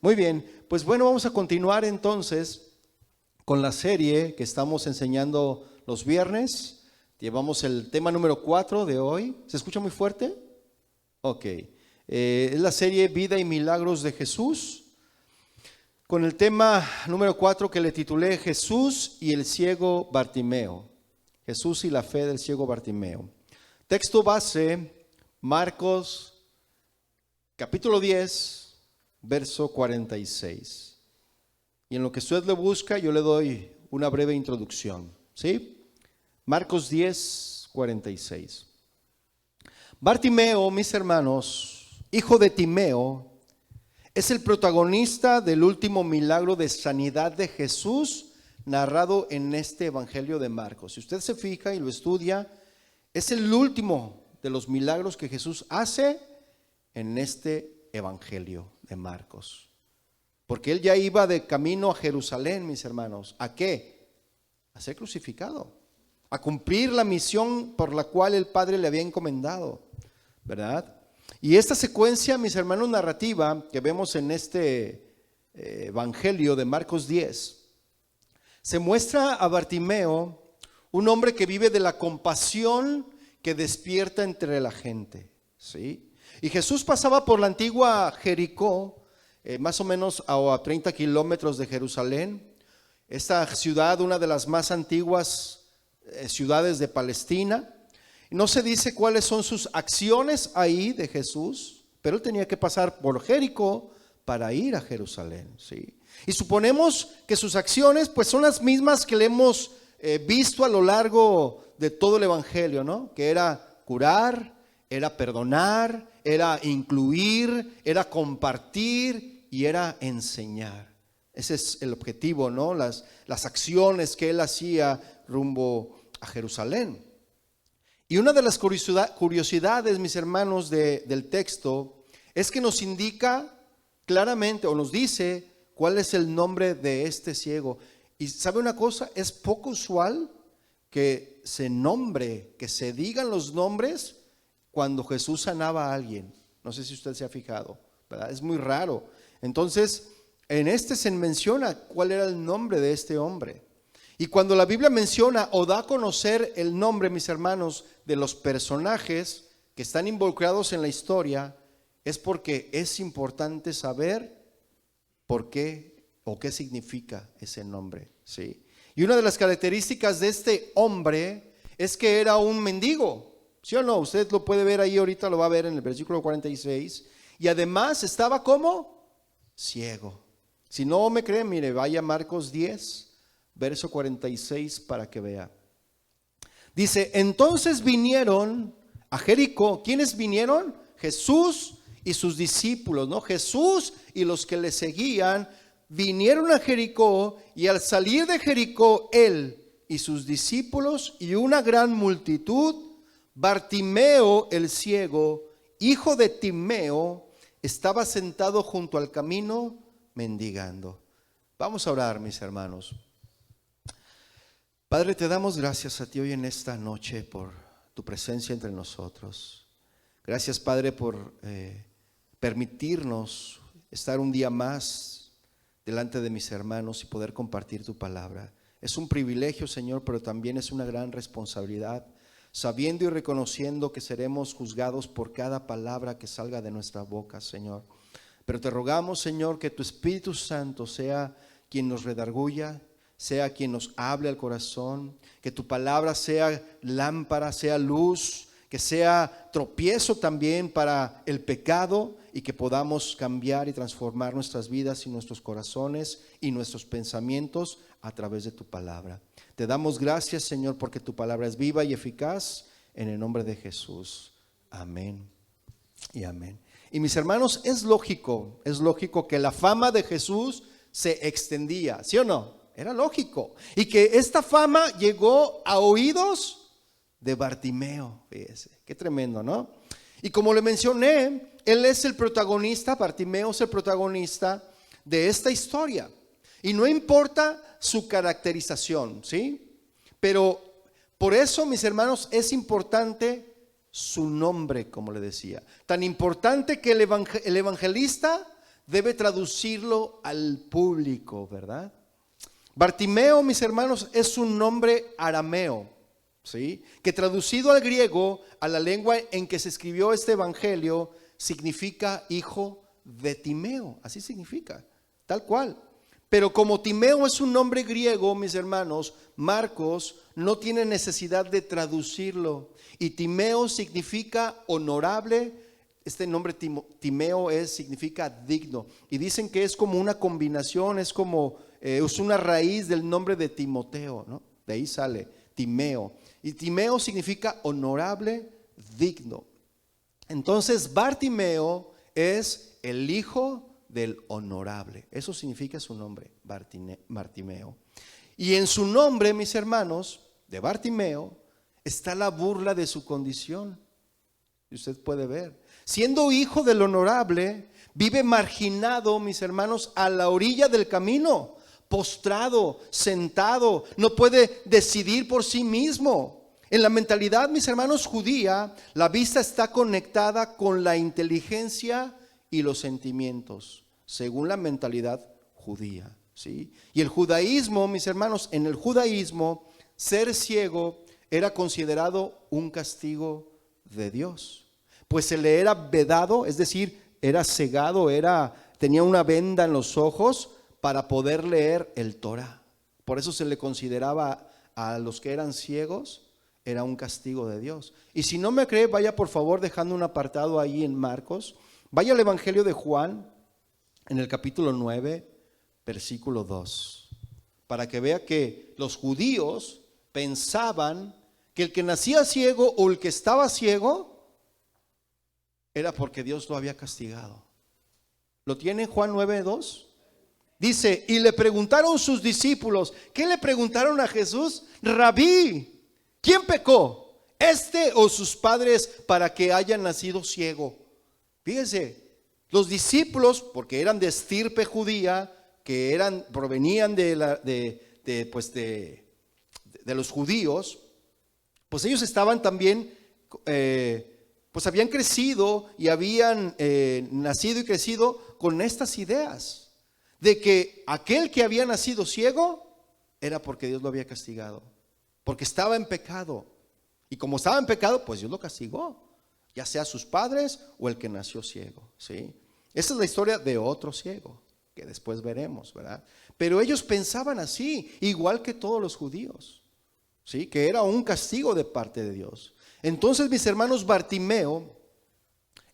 Muy bien, pues bueno, vamos a continuar entonces con la serie que estamos enseñando los viernes. Llevamos el tema número 4 de hoy. ¿Se escucha muy fuerte? Ok. Es la serie Vida y Milagros de Jesús, con el tema número 4 que le titulé Jesús y el ciego Bartimeo. Jesús y la fe del ciego Bartimeo. Texto base, Marcos capítulo 10, verso 46. Y en lo que usted lo busca, yo le doy una breve introducción. ¿Sí? Marcos 10, 46. Bartimeo, mis hermanos, hijo de Timeo, es el protagonista del último milagro de sanidad de Jesús narrado en este evangelio de Marcos. Si usted se fija y lo estudia, es el último de los milagros que Jesús hace en este evangelio de Marcos. Porque él ya iba de camino a Jerusalén, mis hermanos. ¿A qué? A ser crucificado, a cumplir la misión por la cual el Padre le había encomendado, ¿verdad? Y esta secuencia, mis hermanos, narrativa que vemos en este evangelio de Marcos 10, se muestra a Bartimeo, un hombre que vive de la compasión que despierta entre la gente, ¿sí? Y Jesús pasaba por la antigua Jericó, más o menos a 30 kilómetros de Jerusalén. Esta ciudad, una de las más antiguas ciudades de Palestina. No se dice cuáles son sus acciones ahí de Jesús, pero él tenía que pasar por Jericó para ir a Jerusalén, ¿sí? Y suponemos que sus acciones pues son las mismas que le hemos visto a lo largo de todo el evangelio, ¿no? Que era curar, era perdonar, era incluir, era compartir y era enseñar. Ese es el objetivo, ¿no? Las acciones que él hacía rumbo a Jerusalén. Y una de las curiosidades, mis hermanos, del texto es que nos indica claramente o nos dice cuál es el nombre de este ciego. Y ¿sabe una cosa? Es poco usual que se nombre, que se digan los nombres cuando Jesús sanaba a alguien. No sé si usted se ha fijado, ¿verdad? Es muy raro. Entonces, en este se menciona cuál era el nombre de este hombre. Y cuando la Biblia menciona o da a conocer el nombre, mis hermanos, de los personajes que están involucrados en la historia, es porque es importante saber por qué o qué significa ese nombre, ¿sí? Y una de las características de este hombre es que era un mendigo. ¿Sí o no? Usted lo puede ver ahí, ahorita lo va a ver en el versículo 46. Y además estaba como ciego. Si no me cree, mire, vaya a Marcos 10, verso 46 para que vea. Dice, entonces vinieron a Jericó. ¿Quiénes vinieron? Jesús y sus discípulos, ¿no? Jesús y los que le seguían vinieron a Jericó, y al salir de Jericó, él y sus discípulos y una gran multitud, Bartimeo el ciego, hijo de Timeo, estaba sentado junto al camino mendigando. Vamos a orar, mis hermanos. Padre, te damos gracias a ti hoy en esta noche por tu presencia entre nosotros. Gracias, Padre, por permitirnos estar un día más delante de mis hermanos y poder compartir tu palabra. Es un privilegio, Señor, pero también es una gran responsabilidad, sabiendo y reconociendo que seremos juzgados por cada palabra que salga de nuestra boca, Señor. Pero te rogamos, Señor, que tu Espíritu Santo sea quien nos redarguya, sea quien nos hable al corazón, que tu palabra sea lámpara, sea luz, que sea tropiezo también para el pecado, y que podamos cambiar y transformar nuestras vidas y nuestros corazones y nuestros pensamientos a través de tu palabra. Te damos gracias, Señor, porque tu palabra es viva y eficaz, en el nombre de Jesús. Amén y amén. Y mis hermanos, es lógico que la fama de Jesús se extendía, ¿sí o no? Era lógico. Y que esta fama llegó a oídos de Bartimeo. Fíjese, qué tremendo, ¿no? Y como le mencioné, él es el protagonista, Bartimeo es el protagonista de esta historia. Y no importa su caracterización, ¿sí? Pero por eso, mis hermanos, es importante su nombre, como le decía. Tan importante que el evangelista debe traducirlo al público, ¿verdad? Bartimeo, mis hermanos, es un nombre arameo, ¿sí? Que traducido al griego, a la lengua en que se escribió este evangelio, significa hijo de Timeo. Así significa, tal cual. Pero como Timeo es un nombre griego, mis hermanos, Marcos no tiene necesidad de traducirlo. Y Timeo significa honorable. Este nombre Timeo significa digno. Y dicen que es como una combinación, es como es una raíz del nombre de Timoteo, ¿no? De ahí sale Timeo. Y Timeo significa honorable, digno. Entonces Bartimeo es el hijo del honorable. Eso significa su nombre, Bartimeo. Y en su nombre, mis hermanos, de Bartimeo, está la burla de su condición. Y usted puede ver. Siendo hijo del honorable, vive marginado, mis hermanos, a la orilla del camino, postrado, sentado, no puede decidir por sí mismo. En la mentalidad, mis hermanos, judía, la vista está conectada con la inteligencia y los sentimientos, según la mentalidad judía, ¿sí? Y el judaísmo, mis hermanos, en el judaísmo, ser ciego era considerado un castigo de Dios, pues se le era vedado, es decir, era cegado, tenía una venda en los ojos para poder leer el Torah. Por eso se le consideraba a los que eran ciegos, era un castigo de Dios. Y si no me cree, vaya por favor dejando un apartado ahí en Marcos. Vaya al Evangelio de Juan, en el capítulo 9, versículo 2, para que vea que los judíos pensaban que el que nacía ciego o el que estaba ciego era porque Dios lo había castigado. ¿Lo tiene Juan 9:2? Dice, y le preguntaron sus discípulos, ¿qué le preguntaron a Jesús? Rabí, ¿quién pecó? ¿Este o sus padres para que haya nacido ciego? Fíjense, los discípulos, porque eran de estirpe judía, que provenían de los judíos, pues ellos estaban también, pues habían crecido y habían nacido y crecido con estas ideas de que aquel que había nacido ciego era porque Dios lo había castigado, porque estaba en pecado. Y como estaba en pecado, pues Dios lo castigó, ya sea sus padres o el que nació ciego, ¿sí? Esa es la historia de otro ciego, que después veremos, ¿verdad? Pero ellos pensaban así, igual que todos los judíos, ¿sí? Que era un castigo de parte de Dios. Entonces, mis hermanos, Bartimeo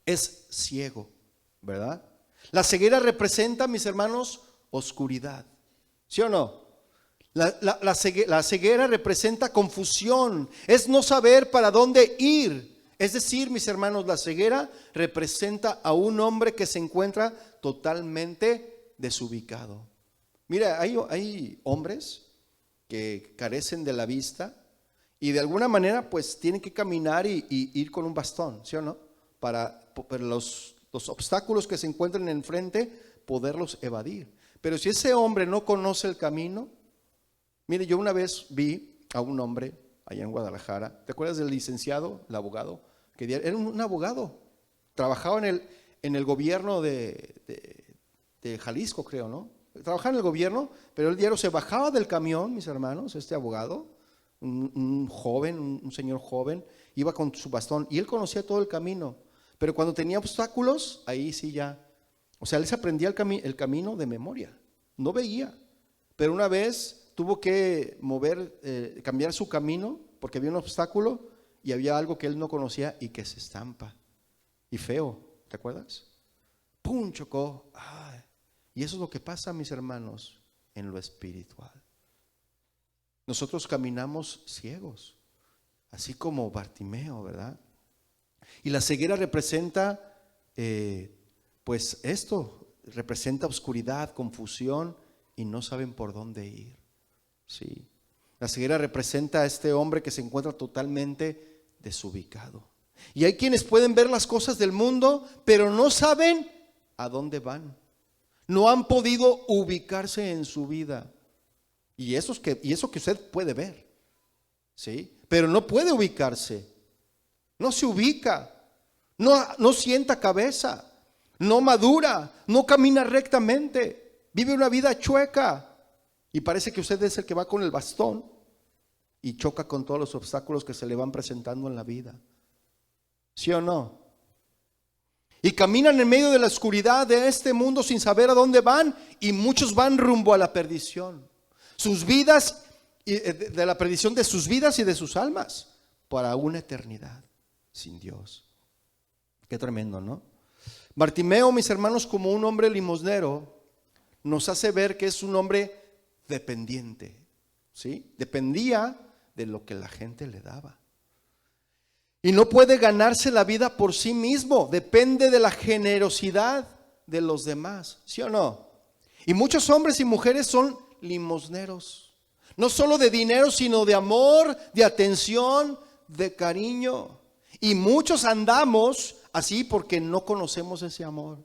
es ciego, ¿verdad? La ceguera representa, mis hermanos, oscuridad, ¿sí o no? La ceguera representa confusión, es no saber para dónde ir. Es decir, mis hermanos, la ceguera representa a un hombre que se encuentra totalmente desubicado. Mira, hay hombres que carecen de la vista y de alguna manera pues tienen que caminar y ir con un bastón, ¿sí o no? Para los obstáculos que se encuentran enfrente, poderlos evadir. Pero si ese hombre no conoce el camino, mire, yo una vez vi a un hombre allá en Guadalajara. ¿Te acuerdas del licenciado, el abogado? Que era un abogado, trabajaba en el gobierno de Jalisco, creo, ¿no? Trabajaba en el gobierno, pero el diario se bajaba del camión, mis hermanos, este abogado, un joven, un señor joven, iba con su bastón y él conocía todo el camino. Pero cuando tenía obstáculos, ahí sí ya, o sea, él se aprendía el camino de memoria, no veía. Pero una vez tuvo que cambiar su camino porque había un obstáculo y había algo que él no conocía y que se estampa. Y feo, ¿te acuerdas? ¡Pum! Chocó. ¡Ay! Y eso es lo que pasa, mis hermanos, en lo espiritual. Nosotros caminamos ciegos, así como Bartimeo, ¿verdad? Y la ceguera representa, pues esto, representa oscuridad, confusión y no saben por dónde ir, ¿sí? La ceguera representa a este hombre que se encuentra totalmente desubicado. Y hay quienes pueden ver las cosas del mundo, pero no saben a dónde van. No han podido ubicarse en su vida. Y eso que usted puede ver, ¿sí? Pero no puede ubicarse. No se ubica. No sienta cabeza. no madura, no camina rectamente, vive una vida chueca y parece que usted es el que va con el bastón y choca con todos los obstáculos que se le van presentando en la vida. ¿Sí o no? Y caminan en medio de la oscuridad de este mundo sin saber a dónde van, y muchos van rumbo a la perdición. Sus vidas, de la perdición de sus vidas y de sus almas, para una eternidad sin Dios. Qué tremendo, ¿no? Bartimeo, mis hermanos, como un hombre limosnero, nos hace ver que es un hombre dependiente, ¿sí? Dependía de lo que la gente le daba. Y no puede ganarse la vida por sí mismo, depende de la generosidad de los demás, ¿sí o no? Y muchos hombres y mujeres son limosneros, no solo de dinero, sino de amor, de atención, de cariño. Y muchos andamos así porque no conocemos ese amor,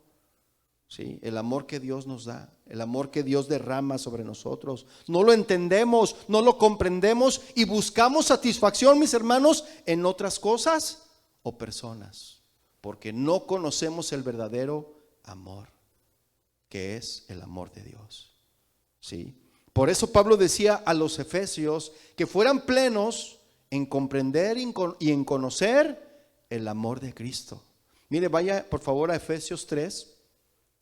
¿sí? El amor que Dios nos da, el amor que Dios derrama sobre nosotros. No lo entendemos, no lo comprendemos y buscamos satisfacción, mis hermanos, en otras cosas o personas, porque no conocemos el verdadero amor, que es el amor de Dios, ¿sí? Por eso Pablo decía a los efesios que fueran plenos en comprender y en conocer el amor de Cristo. Mire, vaya por favor a Efesios 3,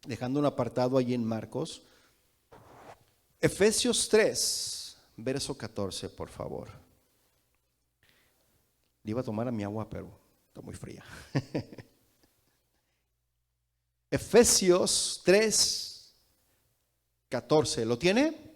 dejando un apartado allí en Marcos. Efesios 3, verso 14, por favor. Le iba a tomar a mi agua, pero está muy fría. Efesios 3, 14, ¿lo tiene?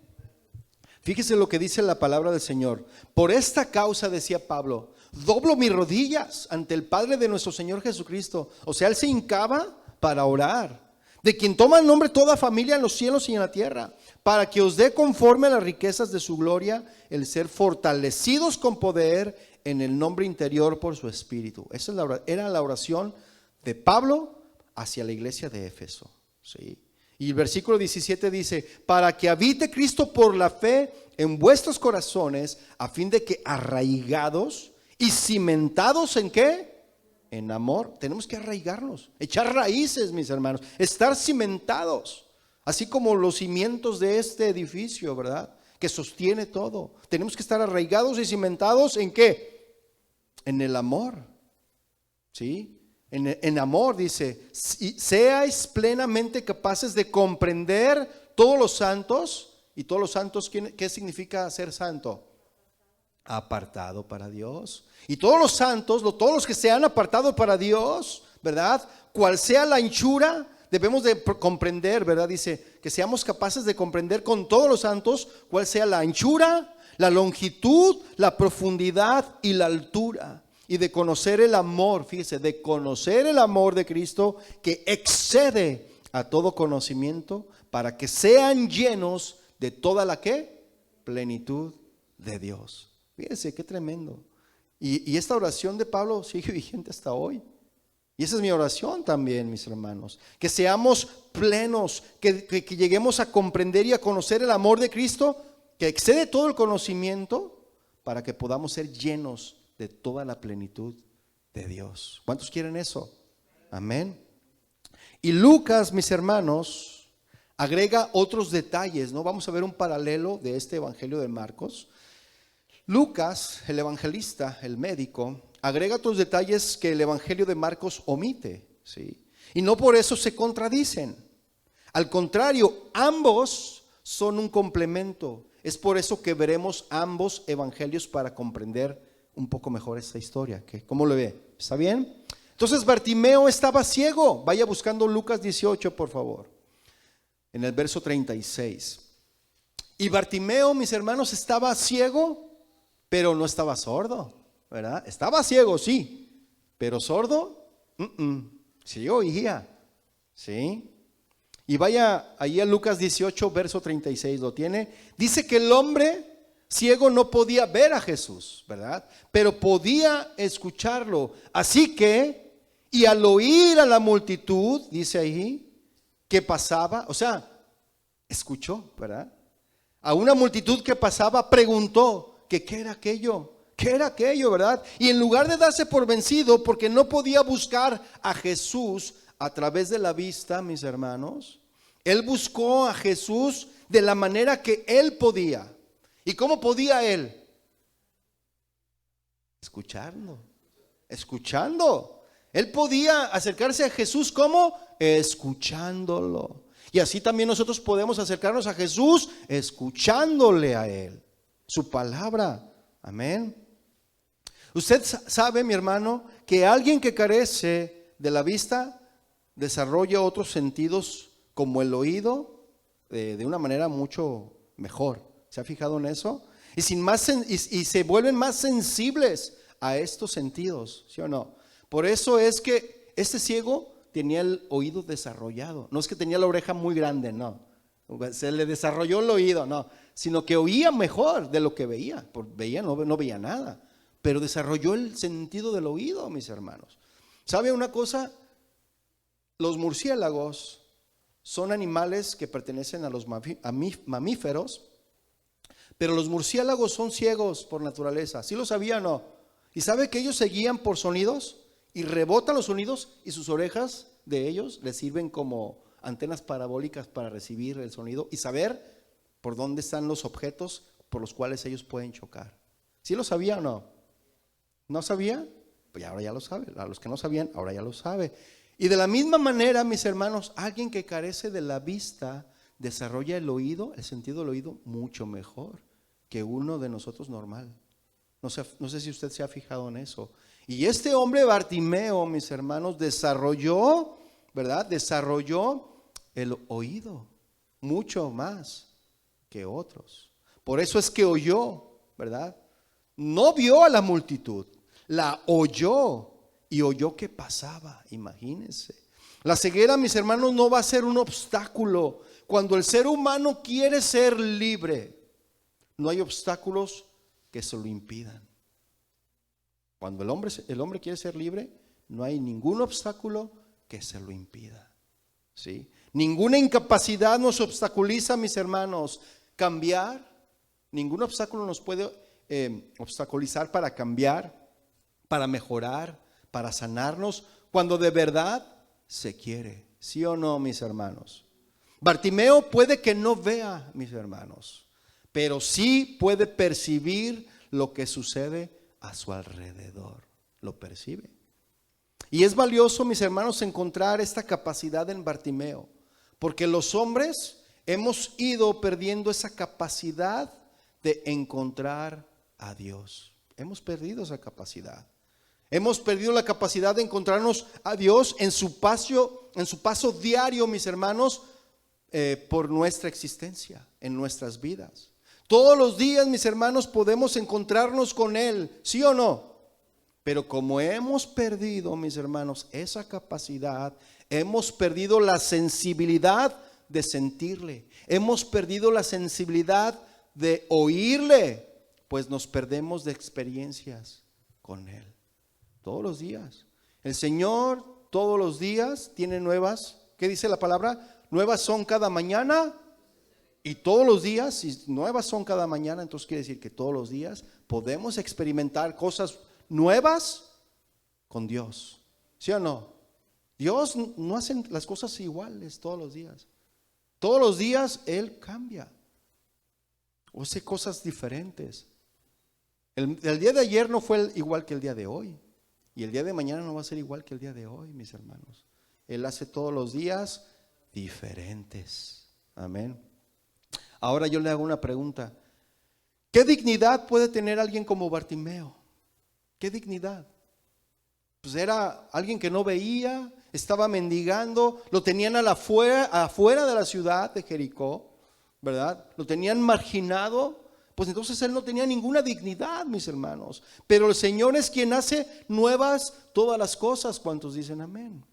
Fíjese lo que dice la palabra del Señor. Por esta causa, decía Pablo, doblo mis rodillas ante el Padre de nuestro Señor Jesucristo. O sea, Él se hincaba para orar, de quien toma el nombre toda familia en los cielos y en la tierra, para que os dé conforme a las riquezas de su gloria, el ser fortalecidos con poder en el nombre interior por su Espíritu. Esa era la oración de Pablo hacia la iglesia de Éfeso, ¿sí? Y el versículo 17 dice, para que habite Cristo por la fe en vuestros corazones, a fin de que arraigados y cimentados ¿en qué? En amor. Tenemos que arraigarnos, echar raíces, mis hermanos, estar cimentados, así como los cimientos de este edificio, ¿verdad? Que sostiene todo. Tenemos que estar arraigados y cimentados ¿en qué? En el amor, ¿sí? En amor, dice, seáis plenamente capaces de comprender todos los santos. ¿Y todos los santos qué significa ser santo? Apartado para Dios. Y todos los santos, todos los que se han apartado para Dios, ¿verdad? Cual sea la anchura, debemos de comprender, ¿verdad? Dice que seamos capaces de comprender con todos los santos cuál sea la anchura, la longitud, la profundidad y la altura. Y de conocer el amor, fíjese, de conocer el amor de Cristo que excede a todo conocimiento, para que sean llenos de toda la ¿qué? Plenitud de Dios. Fíjese qué tremendo. Y esta oración de Pablo sigue vigente hasta hoy. Y esa es mi oración también, mis hermanos. Que seamos plenos, que lleguemos a comprender y a conocer el amor de Cristo que excede todo el conocimiento, para que podamos ser llenos de toda la plenitud de Dios. ¿Cuántos quieren eso? Amén. Y Lucas, mis hermanos, agrega otros detalles, ¿no? Vamos a ver un paralelo de este evangelio de Marcos. Lucas, el evangelista, el médico, agrega otros detalles que el evangelio de Marcos omite, ¿sí? Y no por eso se contradicen. Al contrario, ambos son un complemento. Es por eso que veremos ambos evangelios para comprender un poco mejor esta historia. ¿Cómo lo ve? ¿Está bien? Entonces Bartimeo estaba ciego. Vaya buscando Lucas 18, por favor, en el verso 36. Y Bartimeo, mis hermanos, estaba ciego, pero no estaba sordo, ¿verdad? Estaba ciego, sí, pero sordo, sí oía, ¿sí? Y vaya ahí a Lucas 18, verso 36, ¿lo tiene? Dice que el hombre ciego no podía ver a Jesús, ¿verdad? Pero podía escucharlo. Así que, y al oír a la multitud, dice ahí, que pasaba, o sea, escuchó, ¿verdad? A una multitud que pasaba, preguntó que qué era aquello. ¿Qué era aquello, verdad? Y en lugar de darse por vencido, porque no podía buscar a Jesús a través de la vista, mis hermanos. Él buscó a Jesús de la manera que él podía. ¿Y cómo podía él? Escuchando. Él podía acercarse a Jesús como escuchándolo. Y así también nosotros podemos acercarnos a Jesús escuchándole a Él, su palabra. Amén. Usted sabe, mi hermano, que alguien que carece de la vista desarrolla otros sentidos como el oído de una manera mucho mejor. ¿Se ha fijado en eso? Y se vuelven más sensibles a estos sentidos, ¿sí o no? Por eso es que este ciego tenía el oído desarrollado. No es que tenía la oreja muy grande, no. Se le desarrolló el oído, no. Sino que oía mejor de lo que veía. No veía nada. Pero desarrolló el sentido del oído, mis hermanos. ¿Sabe una cosa? Los murciélagos son animales que pertenecen a los mamíferos. Pero los murciélagos son ciegos por naturaleza. ¿Sí lo sabía o no? ¿Y sabe que ellos se guían por sonidos? Y rebotan los sonidos y sus orejas de ellos les sirven como antenas parabólicas para recibir el sonido y saber por dónde están los objetos por los cuales ellos pueden chocar. ¿Sí lo sabía o no? ¿No sabía? Pues ahora ya lo sabe. A los que no sabían, ahora ya lo sabe. Y de la misma manera, mis hermanos, alguien que carece de la vista desarrolla el oído, el sentido del oído, mucho mejor que uno de nosotros normal. No sé si usted se ha fijado en eso. Y este hombre Bartimeo, mis hermanos, desarrolló, ¿verdad? Desarrolló el oído mucho más que otros. Por eso es que oyó, ¿verdad? No vio a la multitud, la oyó y oyó que pasaba, imagínense. La ceguera, mis hermanos, no va a ser un obstáculo. Cuando el ser humano quiere ser libre, no hay obstáculos que se lo impidan. Cuando el hombre quiere ser libre, no hay ningún obstáculo que se lo impida. ¿Sí? Ninguna incapacidad nos obstaculiza, mis hermanos, cambiar. Ningún obstáculo nos puede obstaculizar para cambiar, para mejorar, para sanarnos, cuando de verdad se quiere. ¿Sí o no, mis hermanos? Bartimeo puede que no vea, mis hermanos, pero sí puede percibir lo que sucede a su alrededor. Lo percibe. Y es valioso, mis hermanos, encontrar esta capacidad en Bartimeo, porque los hombres hemos ido perdiendo esa capacidad de encontrar a Dios. Hemos perdido esa capacidad. Hemos perdido la capacidad de encontrarnos a Dios en su paso diario, mis hermanos, por nuestra existencia, en nuestras vidas. Todos los días, mis hermanos, podemos encontrarnos con Él, ¿sí o no? Pero como hemos perdido, mis hermanos, esa capacidad, hemos perdido la sensibilidad de sentirle, hemos perdido la sensibilidad de oírle, pues nos perdemos de experiencias con Él. Todos los días. El Señor todos los días tiene nuevas, ¿qué dice la palabra? Nuevas son cada mañana. Y todos los días, si nuevas son cada mañana, entonces quiere decir que todos los días podemos experimentar cosas nuevas con Dios. ¿Sí o no? Dios no hace las cosas iguales todos los días. Todos los días Él cambia o hace cosas diferentes. El día de ayer no fue igual que el día de hoy. Y el día de mañana no va a ser igual que el día de hoy, mis hermanos. Él hace todos los días diferentes. Amén. Ahora yo le hago una pregunta. ¿Qué dignidad puede tener alguien como Bartimeo? ¿Qué dignidad? Pues era alguien que no veía, estaba mendigando, lo tenían afuera de la ciudad de Jericó, ¿verdad? Lo tenían marginado, pues entonces él no tenía ninguna dignidad, mis hermanos. Pero el Señor es quien hace nuevas todas las cosas. ¿Cuántos dicen amén?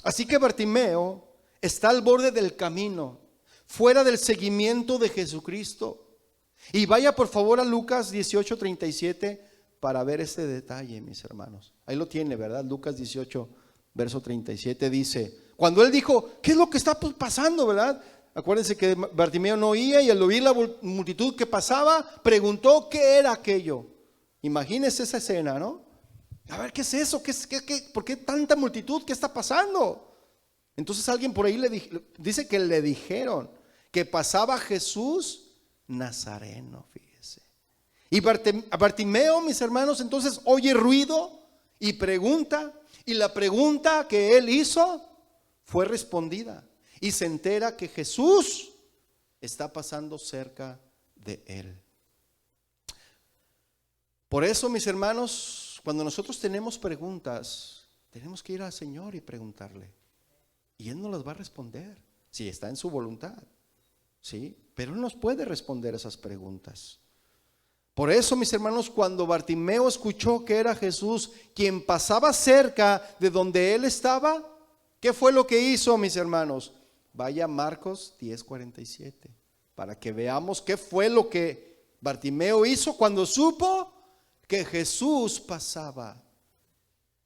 Así que Bartimeo está al borde del camino, fuera del seguimiento de Jesucristo. Y vaya por favor a Lucas 18:37 para ver este detalle, mis hermanos. Ahí lo tiene, ¿verdad? Lucas 18, verso 37 dice, cuando él dijo, ¿qué es lo que está pasando, verdad? Acuérdense que Bartimeo no oía y al oír la multitud que pasaba, preguntó qué era aquello. Imagínense esa escena, ¿no? A ver, ¿qué es eso? ¿Por qué tanta multitud? ¿Qué está pasando? Entonces alguien por ahí dice que le dijeron que pasaba Jesús Nazareno, fíjese. Y Bartimeo, mis hermanos, entonces oye ruido y pregunta, y la pregunta que él hizo fue respondida, y se entera que Jesús está pasando cerca de él. Por eso, mis hermanos, cuando nosotros tenemos preguntas, tenemos que ir al Señor y preguntarle, y Él nos las va a responder, si está en su voluntad, ¿sí? Pero Él nos puede responder esas preguntas. Por eso, mis hermanos, cuando Bartimeo escuchó que era Jesús quien pasaba cerca de donde él estaba, ¿qué fue lo que hizo, mis hermanos? Vaya a Marcos 10:47 para que veamos qué fue lo que Bartimeo hizo cuando supo que Jesús pasaba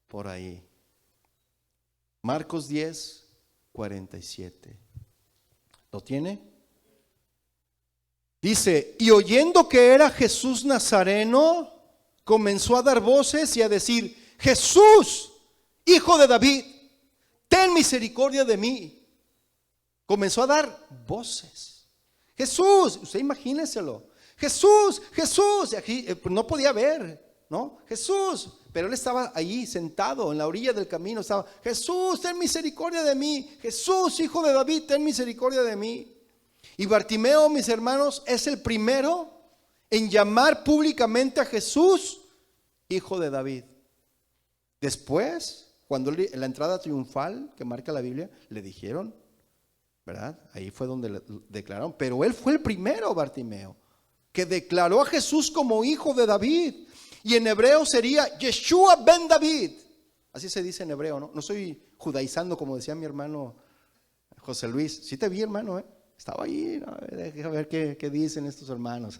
por ahí. Marcos 10:47. ¿Lo tiene? Dice, y oyendo que era Jesús Nazareno, comenzó a dar voces y a decir, Jesús, hijo de David, ten misericordia de mí. Comenzó a dar voces. Jesús, usted imagínenselo. Jesús, Jesús, y aquí no podía ver, ¿no? Jesús, pero él estaba allí sentado en la orilla del camino, estaba, Jesús, ten misericordia de mí. Jesús, hijo de David, ten misericordia de mí. Y Bartimeo, mis hermanos, es el primero en llamar públicamente a Jesús, hijo de David. Después, cuando en la entrada triunfal que marca la Biblia, le dijeron, ¿verdad? Ahí fue donde le declararon, pero él fue el primero, Bartimeo, que declaró a Jesús como hijo de David. Y en hebreo sería Yeshua ben David. Así se dice en hebreo, ¿no? No estoy judaizando como decía mi hermano José Luis. Sí te vi, hermano, estaba ahí, ¿no? Déjame ver qué dicen estos hermanos.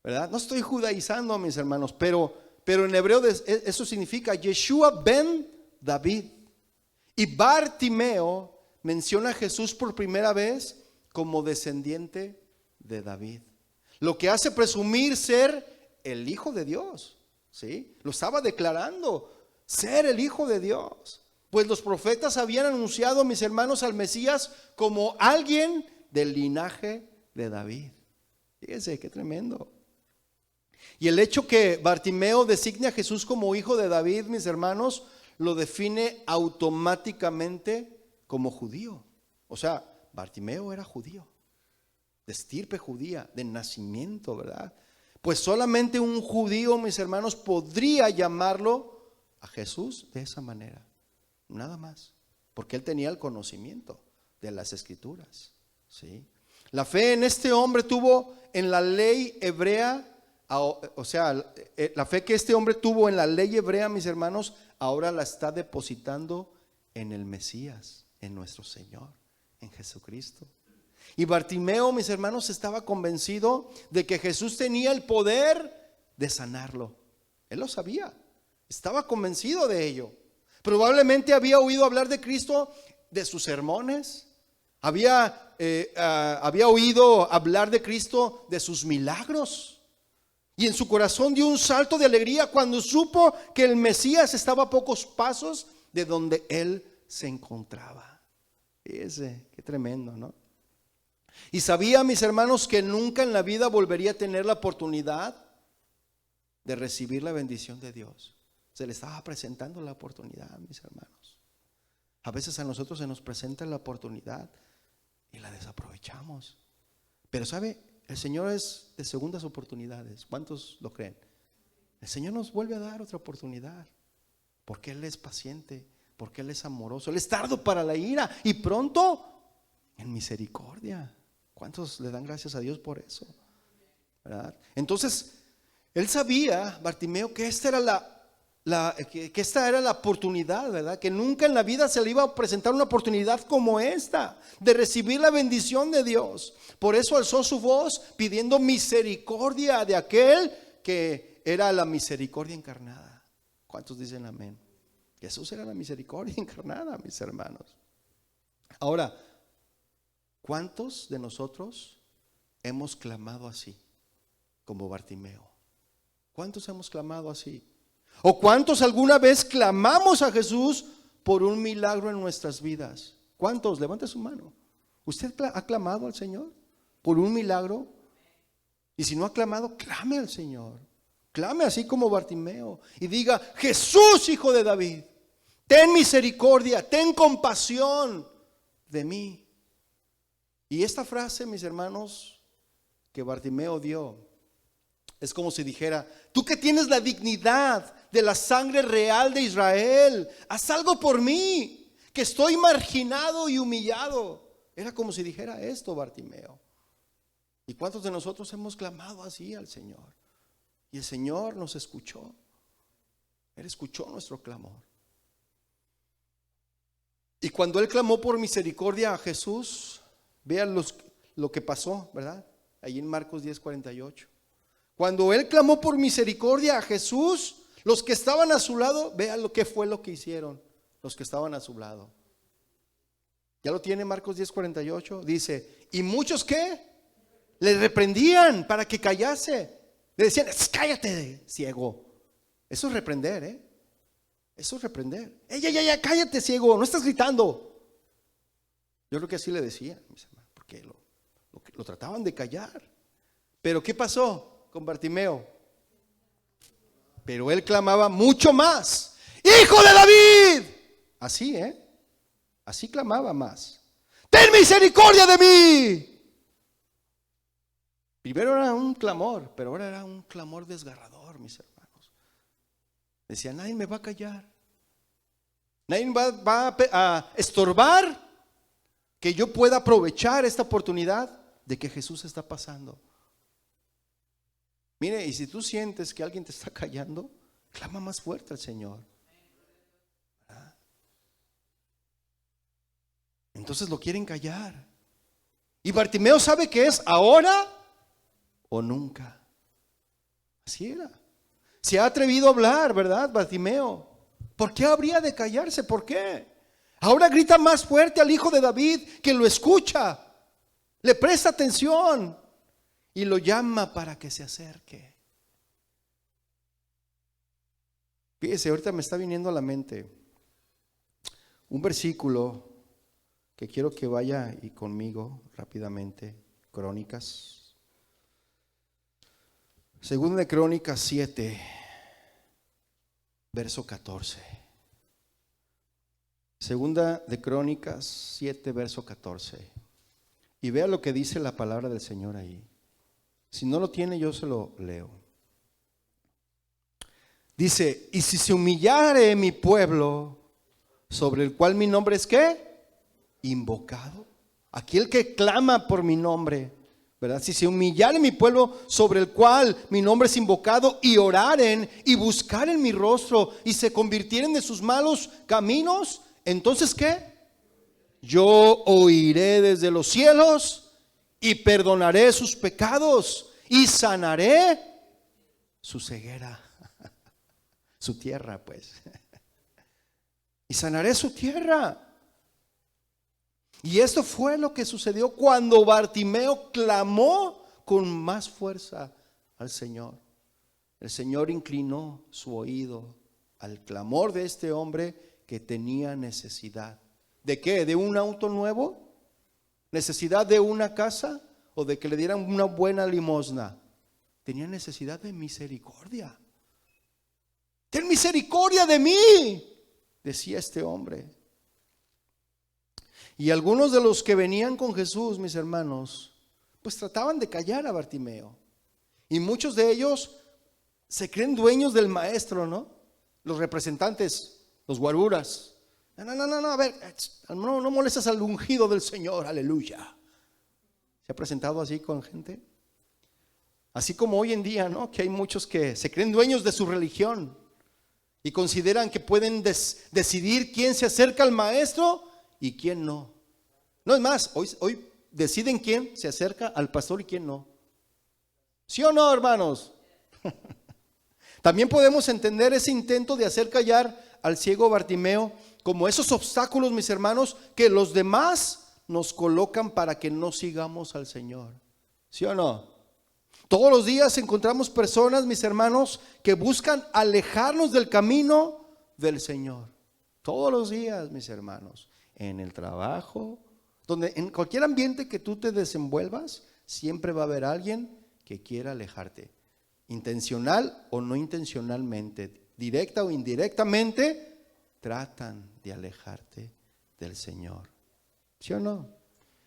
¿Verdad? No estoy judaizando, mis hermanos, pero en hebreo eso significa Yeshua ben David. Y Bartimeo menciona a Jesús por primera vez como descendiente de David, lo que hace presumir ser el Hijo de Dios, ¿sí? Lo estaba declarando, ser el Hijo de Dios. Pues los profetas habían anunciado, mis hermanos, al Mesías como alguien del linaje de David. Fíjense, qué tremendo. Y el hecho que Bartimeo designe a Jesús como hijo de David, mis hermanos, lo define automáticamente como judío. O sea, Bartimeo era judío, de estirpe judía, de nacimiento, ¿verdad? Pues solamente un judío, mis hermanos, podría llamarlo a Jesús de esa manera. Nada más, porque él tenía el conocimiento de las escrituras, ¿sí? La fe en este hombre tuvo en la ley hebrea, o sea, la fe que este hombre tuvo en la ley hebrea, mis hermanos, ahora la está depositando en el Mesías, en nuestro Señor, en Jesucristo. Y Bartimeo, mis hermanos, estaba convencido de que Jesús tenía el poder de sanarlo. Él lo sabía, estaba convencido de ello. Probablemente había oído hablar de Cristo, de sus sermones. Había oído hablar de Cristo, de sus milagros. Y en su corazón dio un salto de alegría cuando supo que el Mesías estaba a pocos pasos de donde él se encontraba. Fíjese, qué tremendo, ¿no? Y sabía, mis hermanos, que nunca en la vida volvería a tener la oportunidad de recibir la bendición de Dios. Se le estaba presentando la oportunidad, mis hermanos. A veces a nosotros se nos presenta la oportunidad y la desaprovechamos. Pero ¿sabe? El Señor es de segundas oportunidades. ¿Cuántos lo creen? El Señor nos vuelve a dar otra oportunidad, porque Él es paciente, porque Él es amoroso. Él es tardo para la ira y pronto en misericordia. ¿Cuántos le dan gracias a Dios por eso? ¿Verdad? Entonces, él sabía, Bartimeo, que esta era la oportunidad, ¿verdad? Que nunca en la vida se le iba a presentar una oportunidad como esta, de recibir la bendición de Dios. Por eso alzó su voz pidiendo misericordia de aquel que era la misericordia encarnada. ¿Cuántos dicen amén? Jesús era la misericordia encarnada, mis hermanos. Ahora, ¿cuántos de nosotros hemos clamado así, como Bartimeo? ¿Cuántos hemos clamado así? ¿O cuántos alguna vez clamamos a Jesús por un milagro en nuestras vidas? ¿Cuántos? Levante su mano. ¿Usted ha clamado al Señor por un milagro? Y si no ha clamado, clame al Señor. Clame así como Bartimeo y diga: Jesús, Hijo de David, ten misericordia, ten compasión de mí. Y esta frase, mis hermanos, que Bartimeo dio, es como si dijera: tú que tienes la dignidad de la sangre real de Israel, haz algo por mí, que estoy marginado y humillado. Era como si dijera esto Bartimeo. ¿Y cuántos de nosotros hemos clamado así al Señor? Y el Señor nos escuchó. Él escuchó nuestro clamor. Y cuando Él clamó por misericordia a Jesús, vean lo que pasó, ¿verdad? Allí en Marcos 10:48. Cuando Él clamó por misericordia a Jesús, los que estaban a su lado, vean lo que fue lo que hicieron los que estaban a su lado. ¿Ya lo tiene Marcos 10:48? Dice: ¿y muchos qué? Le reprendían para que callase. Le decían: cállate, ciego. Eso es reprender, Eso es reprender. Ya, cállate, ciego, no estás gritando. Yo creo que así le decían, mis hermanos, porque lo trataban de callar. Pero ¿qué pasó con Bartimeo? Pero él clamaba mucho más: ¡Hijo de David! Así, así clamaba más: ¡ten misericordia de mí! Primero era un clamor, pero ahora era un clamor desgarrador, mis hermanos. Decía: nadie me va a callar, nadie va a estorbar que yo pueda aprovechar esta oportunidad de que Jesús está pasando. Mire, y si tú sientes que alguien te está callando, clama más fuerte al Señor. Entonces lo quieren callar. Y Bartimeo sabe que es ahora o nunca. Así era. Se ha atrevido a hablar, ¿verdad, Bartimeo? ¿Por qué habría de callarse? ¿Por qué? Ahora grita más fuerte al Hijo de David, que lo escucha, le presta atención y lo llama para que se acerque. Fíjese, ahorita me está viniendo a la mente un versículo que quiero que vaya y conmigo rápidamente. Crónicas. Segunda de Crónicas 7, verso 14. Segunda de Crónicas 7, verso 14. Y vea lo que dice la palabra del Señor ahí. Si no lo tiene, yo se lo leo. Dice: y si se humillare mi pueblo, sobre el cual mi nombre es ¿qué? Invocado. Aquel que clama por mi nombre, ¿verdad? Si se humillare mi pueblo, sobre el cual mi nombre es invocado, y oraren y buscaren mi rostro y se convirtieren de sus malos caminos, entonces ¿qué? Yo oiré desde los cielos y perdonaré sus pecados y sanaré su ceguera. Su tierra, pues. Y sanaré su tierra. Y esto fue lo que sucedió cuando Bartimeo clamó con más fuerza al Señor. El Señor inclinó su oído al clamor de este hombre que tenía necesidad. ¿De qué? ¿De un auto nuevo? ¿Necesidad de una casa? ¿O de que le dieran una buena limosna? Tenía necesidad de misericordia. Ten misericordia de mí, decía este hombre. Y algunos de los que venían con Jesús, mis hermanos, pues trataban de callar a Bartimeo. Y muchos de ellos se creen dueños del maestro, ¿no? Los representantes, los guaruras. No, a ver, no molestes al ungido del Señor, aleluya. ¿Se ha presentado así con gente? Así como hoy en día, ¿no? Que hay muchos que se creen dueños de su religión y consideran que pueden decidir quién se acerca al maestro y quién no. No es más, hoy deciden quién se acerca al pastor y quién no. ¿Sí o no, hermanos? También podemos entender ese intento de hacer callar al ciego Bartimeo como esos obstáculos, mis hermanos, que los demás nos colocan para que no sigamos al Señor. ¿Sí o no? Todos los días encontramos personas, mis hermanos, que buscan alejarnos del camino del Señor. Todos los días, mis hermanos, en el trabajo, en cualquier ambiente que tú te desenvuelvas, siempre va a haber alguien que quiera alejarte, intencional o no intencionalmente, directa o indirectamente, tratan de alejarte del Señor. ¿Sí o no?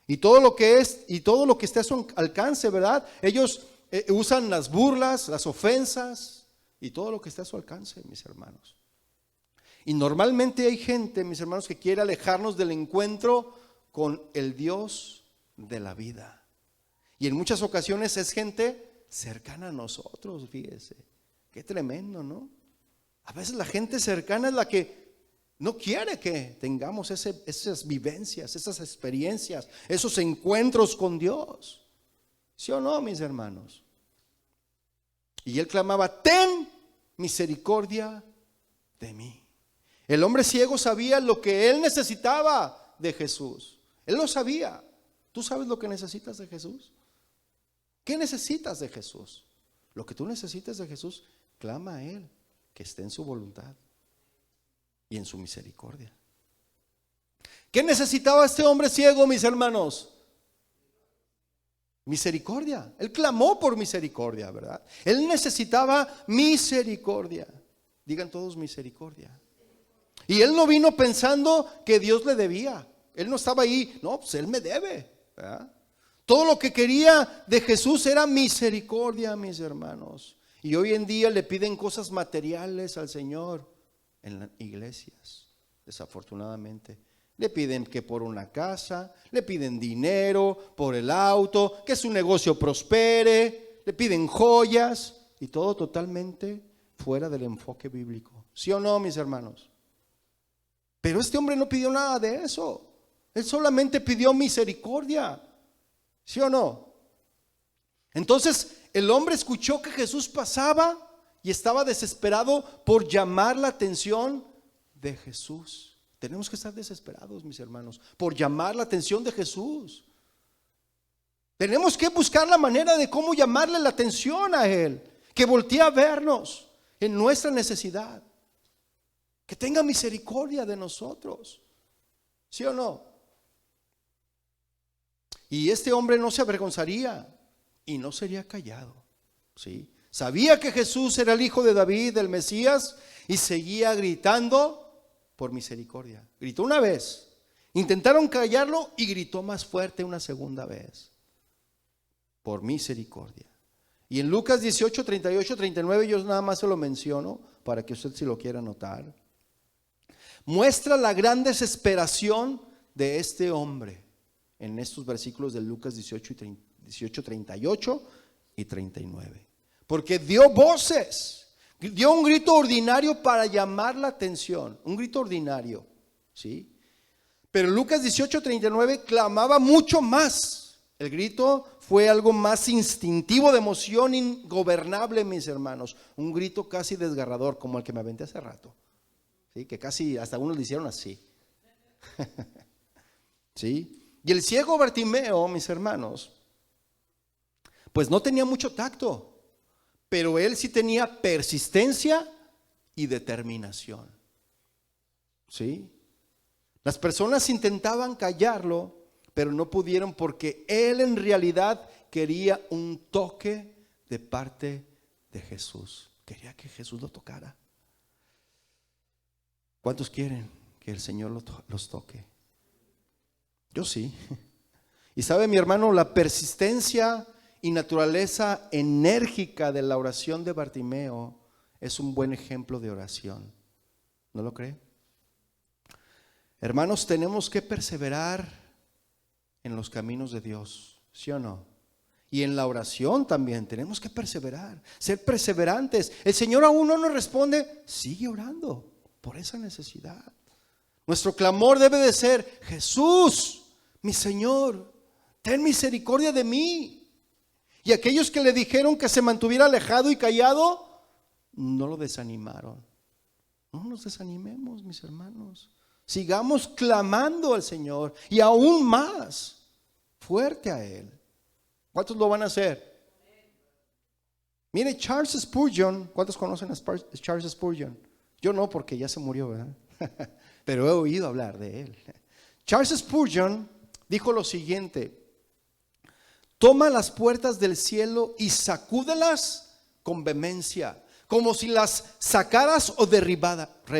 Y todo lo que esté a su alcance, ¿verdad? Ellos usan las burlas, las ofensas y todo lo que esté a su alcance, mis hermanos. Y normalmente hay gente, mis hermanos, que quiere alejarnos del encuentro con el Dios de la vida. Y en muchas ocasiones es gente cercana a nosotros, fíjese. Qué tremendo, ¿no? A veces la gente cercana es la que no quiere que tengamos esas vivencias, esas experiencias, esos encuentros con Dios. ¿Sí o no, mis hermanos? Y él clamaba: ten misericordia de mí. El hombre ciego sabía lo que él necesitaba de Jesús. Él lo sabía. ¿Tú sabes lo que necesitas de Jesús? ¿Qué necesitas de Jesús? Lo que tú necesitas de Jesús, clama a Él, que esté en su voluntad y en su misericordia. ¿Qué necesitaba este hombre ciego, mis hermanos? Misericordia. Él clamó por misericordia, ¿verdad? Él necesitaba misericordia. Digan todos: misericordia. Y él no vino pensando que Dios le debía. Él no estaba ahí, no, pues él me debe, ¿verdad? Todo lo que quería de Jesús era misericordia, mis hermanos. Y hoy en día le piden cosas materiales al Señor en las iglesias, desafortunadamente. Le piden que por una casa, le piden dinero por el auto, que su negocio prospere, le piden joyas y todo totalmente fuera del enfoque bíblico. ¿Sí o no, mis hermanos? Pero este hombre no pidió nada de eso. Él solamente pidió misericordia. ¿Sí o no? Entonces el hombre escuchó que Jesús pasaba y estaba desesperado por llamar la atención de Jesús. Tenemos que estar desesperados, mis hermanos, por llamar la atención de Jesús. Tenemos que buscar la manera de cómo llamarle la atención a Él, que voltee a vernos en nuestra necesidad, que tenga misericordia de nosotros. ¿Sí o no? Y este hombre no se avergonzaría y no sería callado, ¿sí? Sabía que Jesús era el hijo de David, el Mesías, y seguía gritando por misericordia. Gritó una vez, intentaron callarlo y gritó más fuerte una segunda vez, por misericordia. Y en Lucas 18, 38, 39, yo nada más se lo menciono para que usted, si lo quiera anotar, muestra la gran desesperación de este hombre en estos versículos de Lucas 18, 38 y 39. Porque dio voces, dio un grito ordinario para llamar la atención, un grito ordinario, ¿sí? Pero Lucas 18, 39 clamaba mucho más. El grito fue algo más instintivo, de emoción ingobernable, mis hermanos. Un grito casi desgarrador, como el que me aventé hace rato, ¿sí? Que casi hasta algunos le hicieron así. ¿Sí? Y el ciego Bartimeo, mis hermanos, pues no tenía mucho tacto, pero él sí tenía persistencia y determinación. ¿Sí? Las personas intentaban callarlo, pero no pudieron, porque él en realidad quería un toque de parte de Jesús. Quería que Jesús lo tocara. ¿Cuántos quieren que el Señor los toque? Yo sí. Y sabe, mi hermano, la persistencia y naturaleza enérgica de la oración de Bartimeo es un buen ejemplo de oración. ¿No lo cree? Hermanos, tenemos que perseverar en los caminos de Dios, ¿sí o no? Y en la oración también tenemos que perseverar, ser perseverantes. El Señor aún no nos responde, sigue orando por esa necesidad. Nuestro clamor debe de ser: Jesús, mi Señor, ten misericordia de mí. Y aquellos que le dijeron que se mantuviera alejado y callado, no lo desanimaron. No nos desanimemos, mis hermanos. Sigamos clamando al Señor y aún más fuerte a Él. ¿Cuántos lo van a hacer? Mire, Charles Spurgeon. ¿Cuántos conocen a Charles Spurgeon? Yo no, porque ya se murió, ¿verdad? pero he oído hablar de él. Charles Spurgeon dijo lo siguiente: toma las puertas del cielo y sacúdelas con vehemencia, como si las sacaras o derribaras.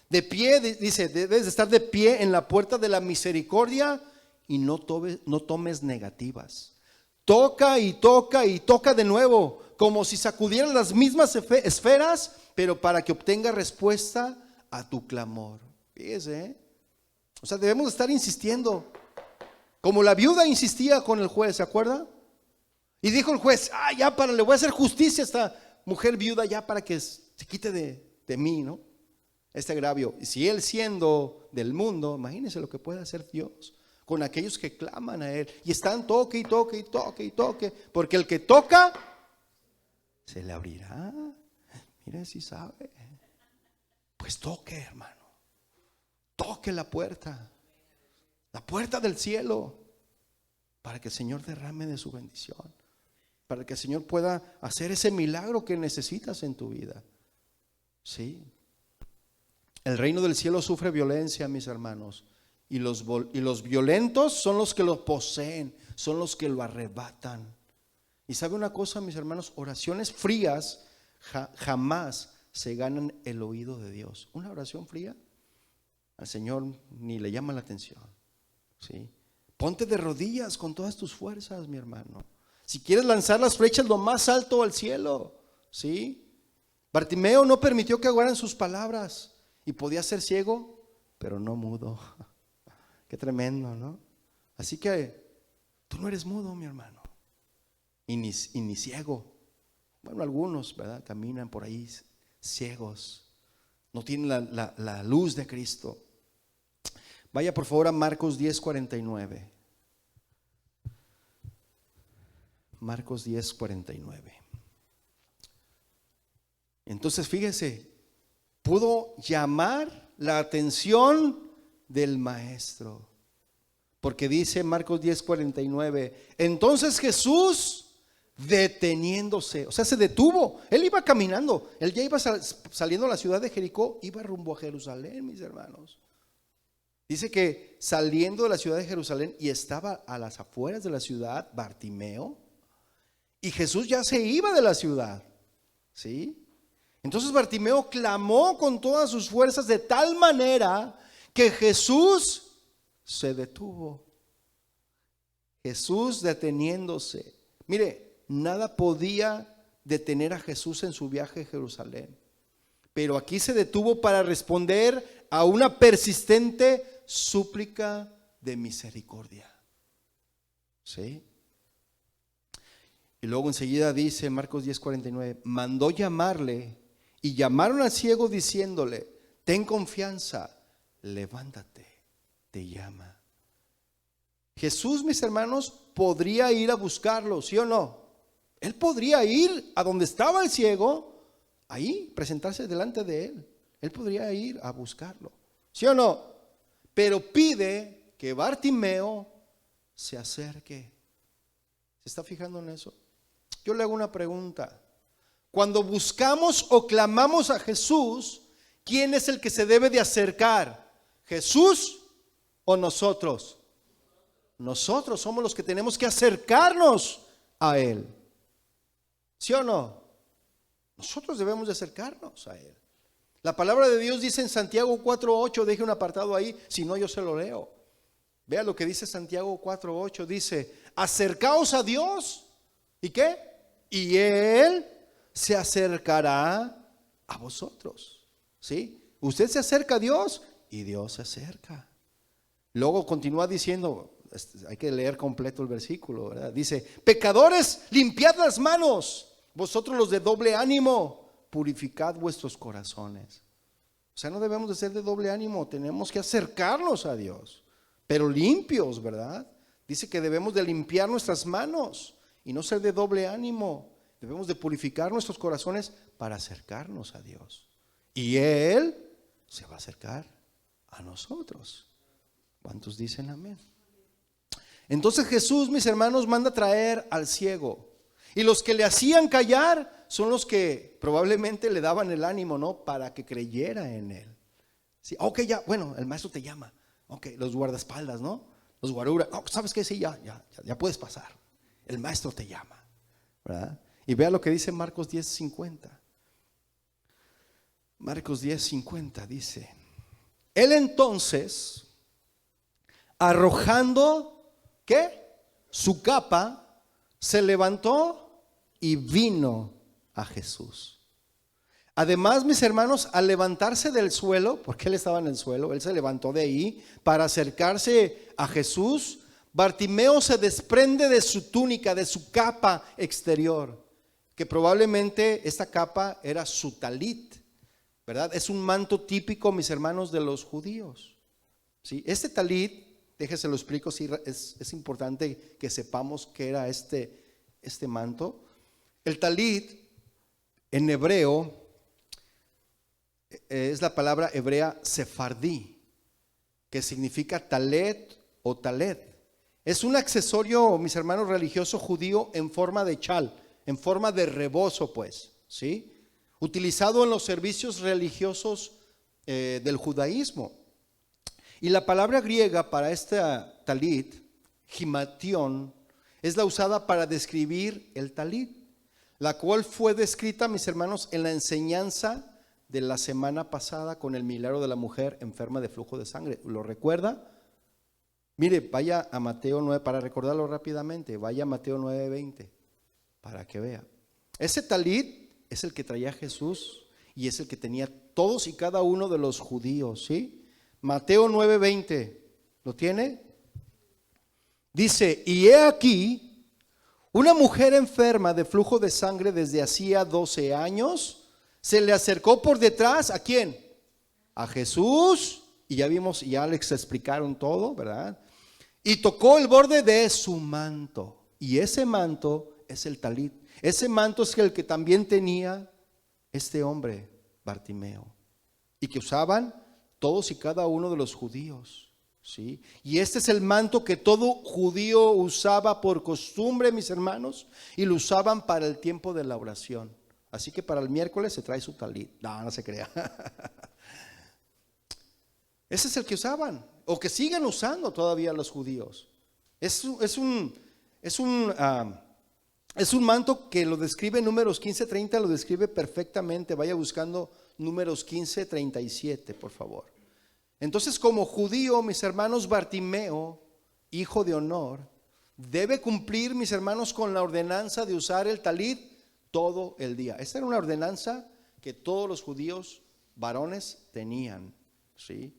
De pie, dice, debes de estar de pie en la puerta de la misericordia y no tomes negativas. Toca y toca y toca de nuevo, como si sacudieran las mismas esferas, pero para que obtenga respuesta a tu clamor. Fíjese, ¿eh? O sea, debemos estar insistiendo, como la viuda insistía con el juez, ¿se acuerda? Y dijo el juez: ya le voy a hacer justicia a esta mujer viuda, ya para que se quite de mí, ¿no? Este agravio. Y si él, siendo del mundo, imagínense lo que puede hacer Dios con aquellos que claman a él y están toque y toque y toque y toque, porque el que toca se le abrirá. Mire si sabe. Pues toque, hermano, toque la puerta del cielo, para que el Señor derrame de su bendición, para que el Señor pueda hacer ese milagro que necesitas en tu vida. Sí. El reino del cielo sufre violencia, mis hermanos, y los violentos son los que lo poseen, son los que lo arrebatan. Y sabe una cosa, mis hermanos, oraciones frías jamás se ganan el oído de Dios. Una oración fría al Señor ni le llama la atención. ¿Sí? Ponte de rodillas con todas tus fuerzas, mi hermano. Si quieres lanzar las flechas lo más alto al cielo, ¿sí? Bartimeo no permitió que aguaran sus palabras y podía ser ciego, pero no mudo. Qué tremendo, ¿no? Así que tú no eres mudo, mi hermano, y ni ciego. Bueno, algunos, ¿verdad?, caminan por ahí ciegos, no tienen la luz de Cristo. Vaya por favor a Marcos 10:49. Marcos 10:49. Entonces fíjese, pudo llamar la atención del maestro, porque dice Marcos 10:49, entonces Jesús, deteniéndose, o sea, se detuvo. Él iba caminando, él ya iba saliendo a la ciudad de Jericó, iba rumbo a Jerusalén, mis hermanos. Dice que saliendo de la ciudad de Jerusalén y estaba a las afueras de la ciudad Bartimeo, y Jesús ya se iba de la ciudad, ¿sí? Entonces Bartimeo clamó con todas sus fuerzas de tal manera que Jesús se detuvo. Jesús deteniéndose. Mire, nada podía detener a Jesús en su viaje a Jerusalén, pero aquí se detuvo para responder a una persistente súplica de misericordia. ¿Sí? Y luego enseguida dice Marcos 10:49, mandó llamarle, y llamaron al ciego diciéndole, ten confianza, levántate, te llama. Jesús, mis hermanos, podría ir a buscarlo, ¿sí o no? Él podría ir a donde estaba el ciego, ahí presentarse delante de él. Él podría ir a buscarlo, ¿sí o no? Pero pide que Bartimeo se acerque. ¿Se está fijando en eso? Yo le hago una pregunta. Cuando buscamos o clamamos a Jesús, ¿quién es el que se debe de acercar? ¿Jesús o nosotros? Nosotros somos los que tenemos que acercarnos a Él. ¿Sí o no? Nosotros debemos de acercarnos a Él. La palabra de Dios dice en Santiago 4:8, deje un apartado ahí, si no yo se lo leo. Vea lo que dice Santiago 4:8, dice, acercaos a Dios, ¿y qué? Y Él se acercará a vosotros. ¿Sí? Usted se acerca a Dios y Dios se acerca. Luego continúa diciendo, hay que leer completo el versículo, ¿verdad? Dice, pecadores, limpiad las manos, vosotros los de doble ánimo, purificad vuestros corazones. O sea, no debemos de ser de doble ánimo, tenemos que acercarnos a Dios, pero limpios, ¿verdad? Dice que debemos de limpiar nuestras manos y no ser de doble ánimo. Debemos de purificar nuestros corazones para acercarnos a Dios. Y Él se va a acercar a nosotros. ¿Cuántos dicen amén? Entonces Jesús, mis hermanos, manda traer al ciego. Y los que le hacían callar son los que probablemente le daban el ánimo, ¿no? Para que creyera en Él. Sí, ok, ya, bueno, el maestro te llama. Ok, los guardaespaldas, ¿no? Los guaruras. Oh, ¿sabes qué? Sí, ya puedes pasar. El maestro te llama, ¿verdad? Y vea lo que dice Marcos 10:50. Marcos 10:50 dice: Él entonces, arrojando, ¿qué? Su capa, se levantó y vino a Jesús. Además, mis hermanos, al levantarse del suelo, porque él estaba en el suelo, él se levantó de ahí para acercarse a Jesús. Bartimeo se desprende de su túnica, de su capa exterior, que probablemente esta capa era su talit, ¿verdad? Es un manto típico, mis hermanos, de los judíos, ¿sí? Este talit, déjese lo explico, sí, es importante que sepamos qué era este manto. El talit en hebreo es la palabra hebrea sefardí, que significa talet o talet. Es un accesorio, mis hermanos, religioso judío en forma de chal, en forma de rebozo, pues, ¿sí? Utilizado en los servicios religiosos del judaísmo. Y la palabra griega para este talit, himation, es la usada para describir el talit, la cual fue descrita, mis hermanos, en la enseñanza de la semana pasada con el milagro de la mujer enferma de flujo de sangre. ¿Lo recuerda? Mire, vaya a Mateo 9, para recordarlo rápidamente, vaya a Mateo 9:20, para que vea. Ese talit es el que traía Jesús y es el que tenía todos y cada uno de los judíos, ¿sí? Mateo 9:20, ¿lo tiene? Dice: y he aquí, una mujer enferma de flujo de sangre desde hacía 12 años, se le acercó por detrás, ¿a quién? A Jesús, y ya vimos, ya les explicaron todo, ¿verdad? Y tocó el borde de su manto, y ese manto es el talit. Ese manto es el que también tenía este hombre, Bartimeo, y que usaban todos y cada uno de los judíos, ¿sí? Y este es el manto que todo judío usaba por costumbre, mis hermanos, y lo usaban para el tiempo de la oración. Así que para el miércoles se trae su talit. No se crea. Ese es el que usaban, o que siguen usando todavía los judíos. Es un manto que lo describe Números 15:30, lo describe perfectamente. Vaya buscando Números 15:37, por favor. Entonces, como judío, mis hermanos, Bartimeo, hijo de honor, debe cumplir, mis hermanos, con la ordenanza de usar el talit todo el día. Esta era una ordenanza que todos los judíos varones tenían, ¿sí?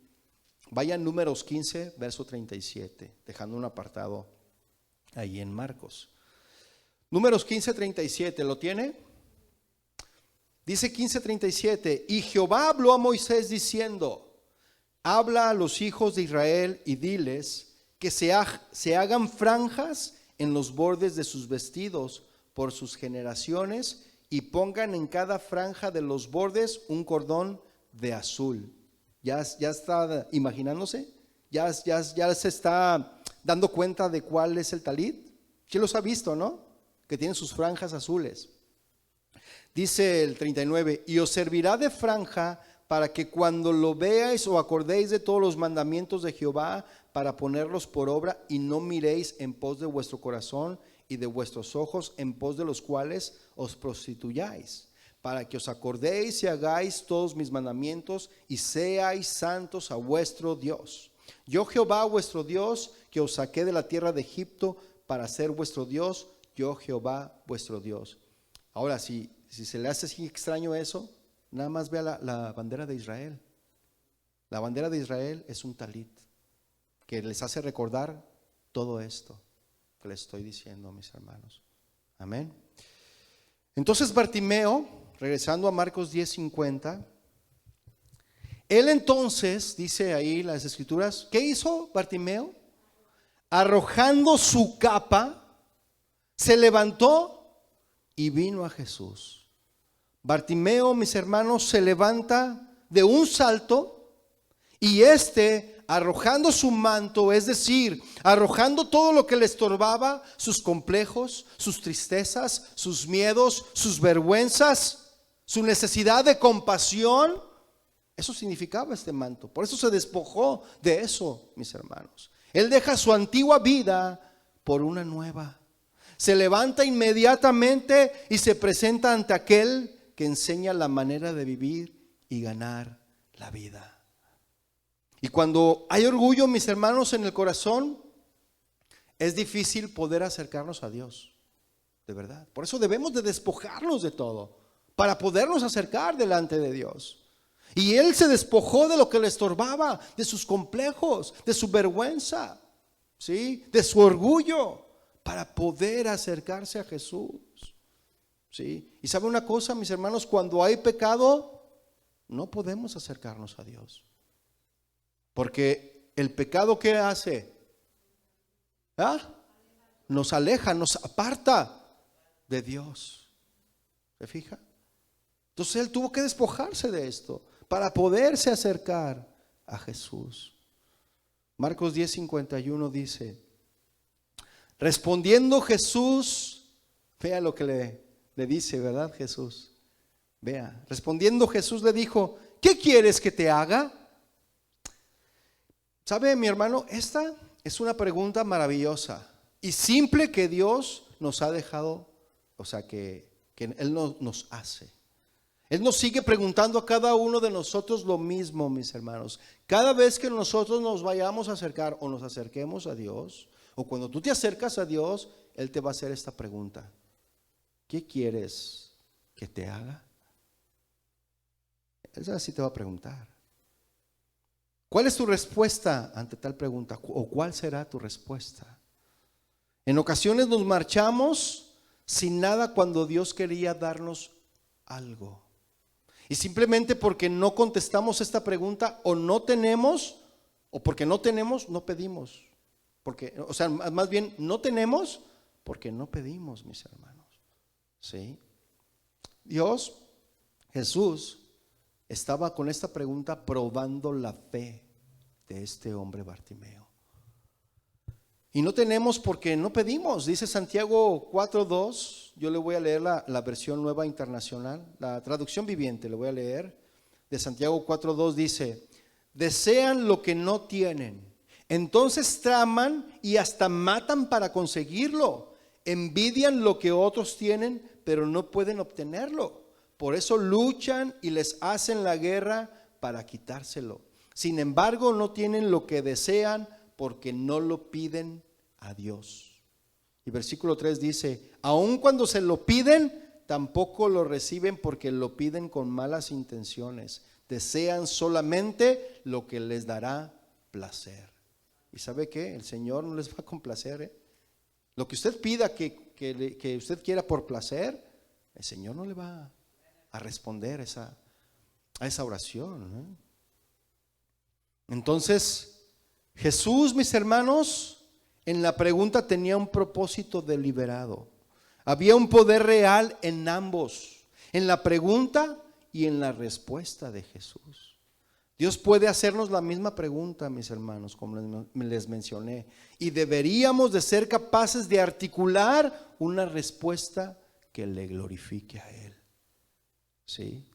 Vaya en Números 15, verso 37, dejando un apartado ahí en Marcos. Números 15:37, ¿lo tiene? Dice 15:37: y Jehová habló a Moisés diciendo: habla a los hijos de Israel y diles que se hagan franjas en los bordes de sus vestidos por sus generaciones, y pongan en cada franja de los bordes un cordón de azul. ¿Ya está imaginándose? ¿Ya se está dando cuenta de cuál es el talit? Sí los ha visto, ¿no? Que tienen sus franjas azules. Dice el 39: y os servirá de franja para que cuando lo veáis o acordéis de todos los mandamientos de Jehová, para ponerlos por obra, y no miréis en pos de vuestro corazón y de vuestros ojos, en pos de los cuales os prostituyáis, para que os acordéis y hagáis todos mis mandamientos, y seáis santos a vuestro Dios. Yo Jehová vuestro Dios, que os saqué de la tierra de Egipto para ser vuestro Dios, yo Jehová vuestro Dios. Ahora, si se le hace así extraño eso, nada más vea la bandera de Israel. La bandera de Israel es un talit que les hace recordar todo esto que les estoy diciendo, mis hermanos. Amén. Entonces Bartimeo, regresando a Marcos 10:50, él entonces, dice ahí las escrituras, ¿qué hizo Bartimeo? Arrojando su capa, se levantó y vino a Jesús. Bartimeo, mis hermanos, se levanta de un salto, y arrojando su manto, es decir, arrojando todo lo que le estorbaba, sus complejos, sus tristezas, sus miedos, sus vergüenzas, su necesidad de compasión, Eso significaba este manto. Por eso se despojó de eso, mis hermanos. Él deja su antigua vida por una nueva. Se levanta inmediatamente y se presenta ante aquel que enseña la manera de vivir y ganar la vida. Y cuando hay orgullo, mis hermanos, en el corazón, es difícil poder acercarnos a Dios, de verdad. Por eso debemos de despojarnos de todo, para podernos acercar delante de Dios. Y Él se despojó de lo que le estorbaba, de sus complejos, de su vergüenza, ¿sí? De su orgullo, para poder acercarse a Jesús, ¿sí? Y sabe una cosa, mis hermanos, cuando hay pecado, no podemos acercarnos a Dios. Porque el pecado, ¿qué hace? Nos aleja, nos aparta de Dios. ¿Se fija? Entonces Él tuvo que despojarse de esto para poderse acercar a Jesús. Marcos 10:51 dice: respondiendo Jesús, vea lo que le dice, ¿verdad? Jesús, vea, respondiendo Jesús le dijo: ¿qué quieres que te haga? ¿Sabe, mi hermano? Esta es una pregunta maravillosa y simple que Dios nos ha dejado, o sea, que Él nos hace. Él nos sigue preguntando a cada uno de nosotros lo mismo, mis hermanos. Cada vez que nosotros nos vayamos a acercar o nos acerquemos a Dios, o cuando tú te acercas a Dios, Él te va a hacer esta pregunta: ¿qué quieres que te haga? Él así te va a preguntar. ¿Cuál es tu respuesta ante tal pregunta? ¿O cuál será tu respuesta? En ocasiones nos marchamos sin nada cuando Dios quería darnos algo. Y simplemente porque no contestamos esta pregunta o no tenemos, o porque no tenemos, no pedimos. Porque, o sea, más bien no tenemos porque no pedimos, mis hermanos. ¿Sí? Dios, Jesús, estaba con esta pregunta probando la fe de este hombre Bartimeo. Y no tenemos porque no pedimos. Dice Santiago 4:2. Yo le voy a leer la versión nueva internacional, la traducción viviente, le voy a leer. De Santiago 4:2 dice: desean lo que no tienen, entonces traman y hasta matan para conseguirlo. Envidian lo que otros tienen, pero no pueden obtenerlo. Por eso luchan y les hacen la guerra para quitárselo. Sin embargo, no tienen lo que desean porque no lo piden a Dios. Y versículo 3 dice: aun cuando se lo piden, tampoco lo reciben porque lo piden con malas intenciones. Desean solamente lo que les dará placer. ¿Y sabe qué? El Señor no les va a complacer, Lo que usted pida que usted quiera por placer, el Señor no le va a responder a esa oración, Entonces, Jesús, mis hermanos, en la pregunta tenía un propósito deliberado. Había un poder real en ambos, en la pregunta y en la respuesta de Jesús. Dios puede hacernos la misma pregunta, mis hermanos, como les mencioné, y deberíamos de ser capaces de articular una respuesta que le glorifique a Él. ¿Sí?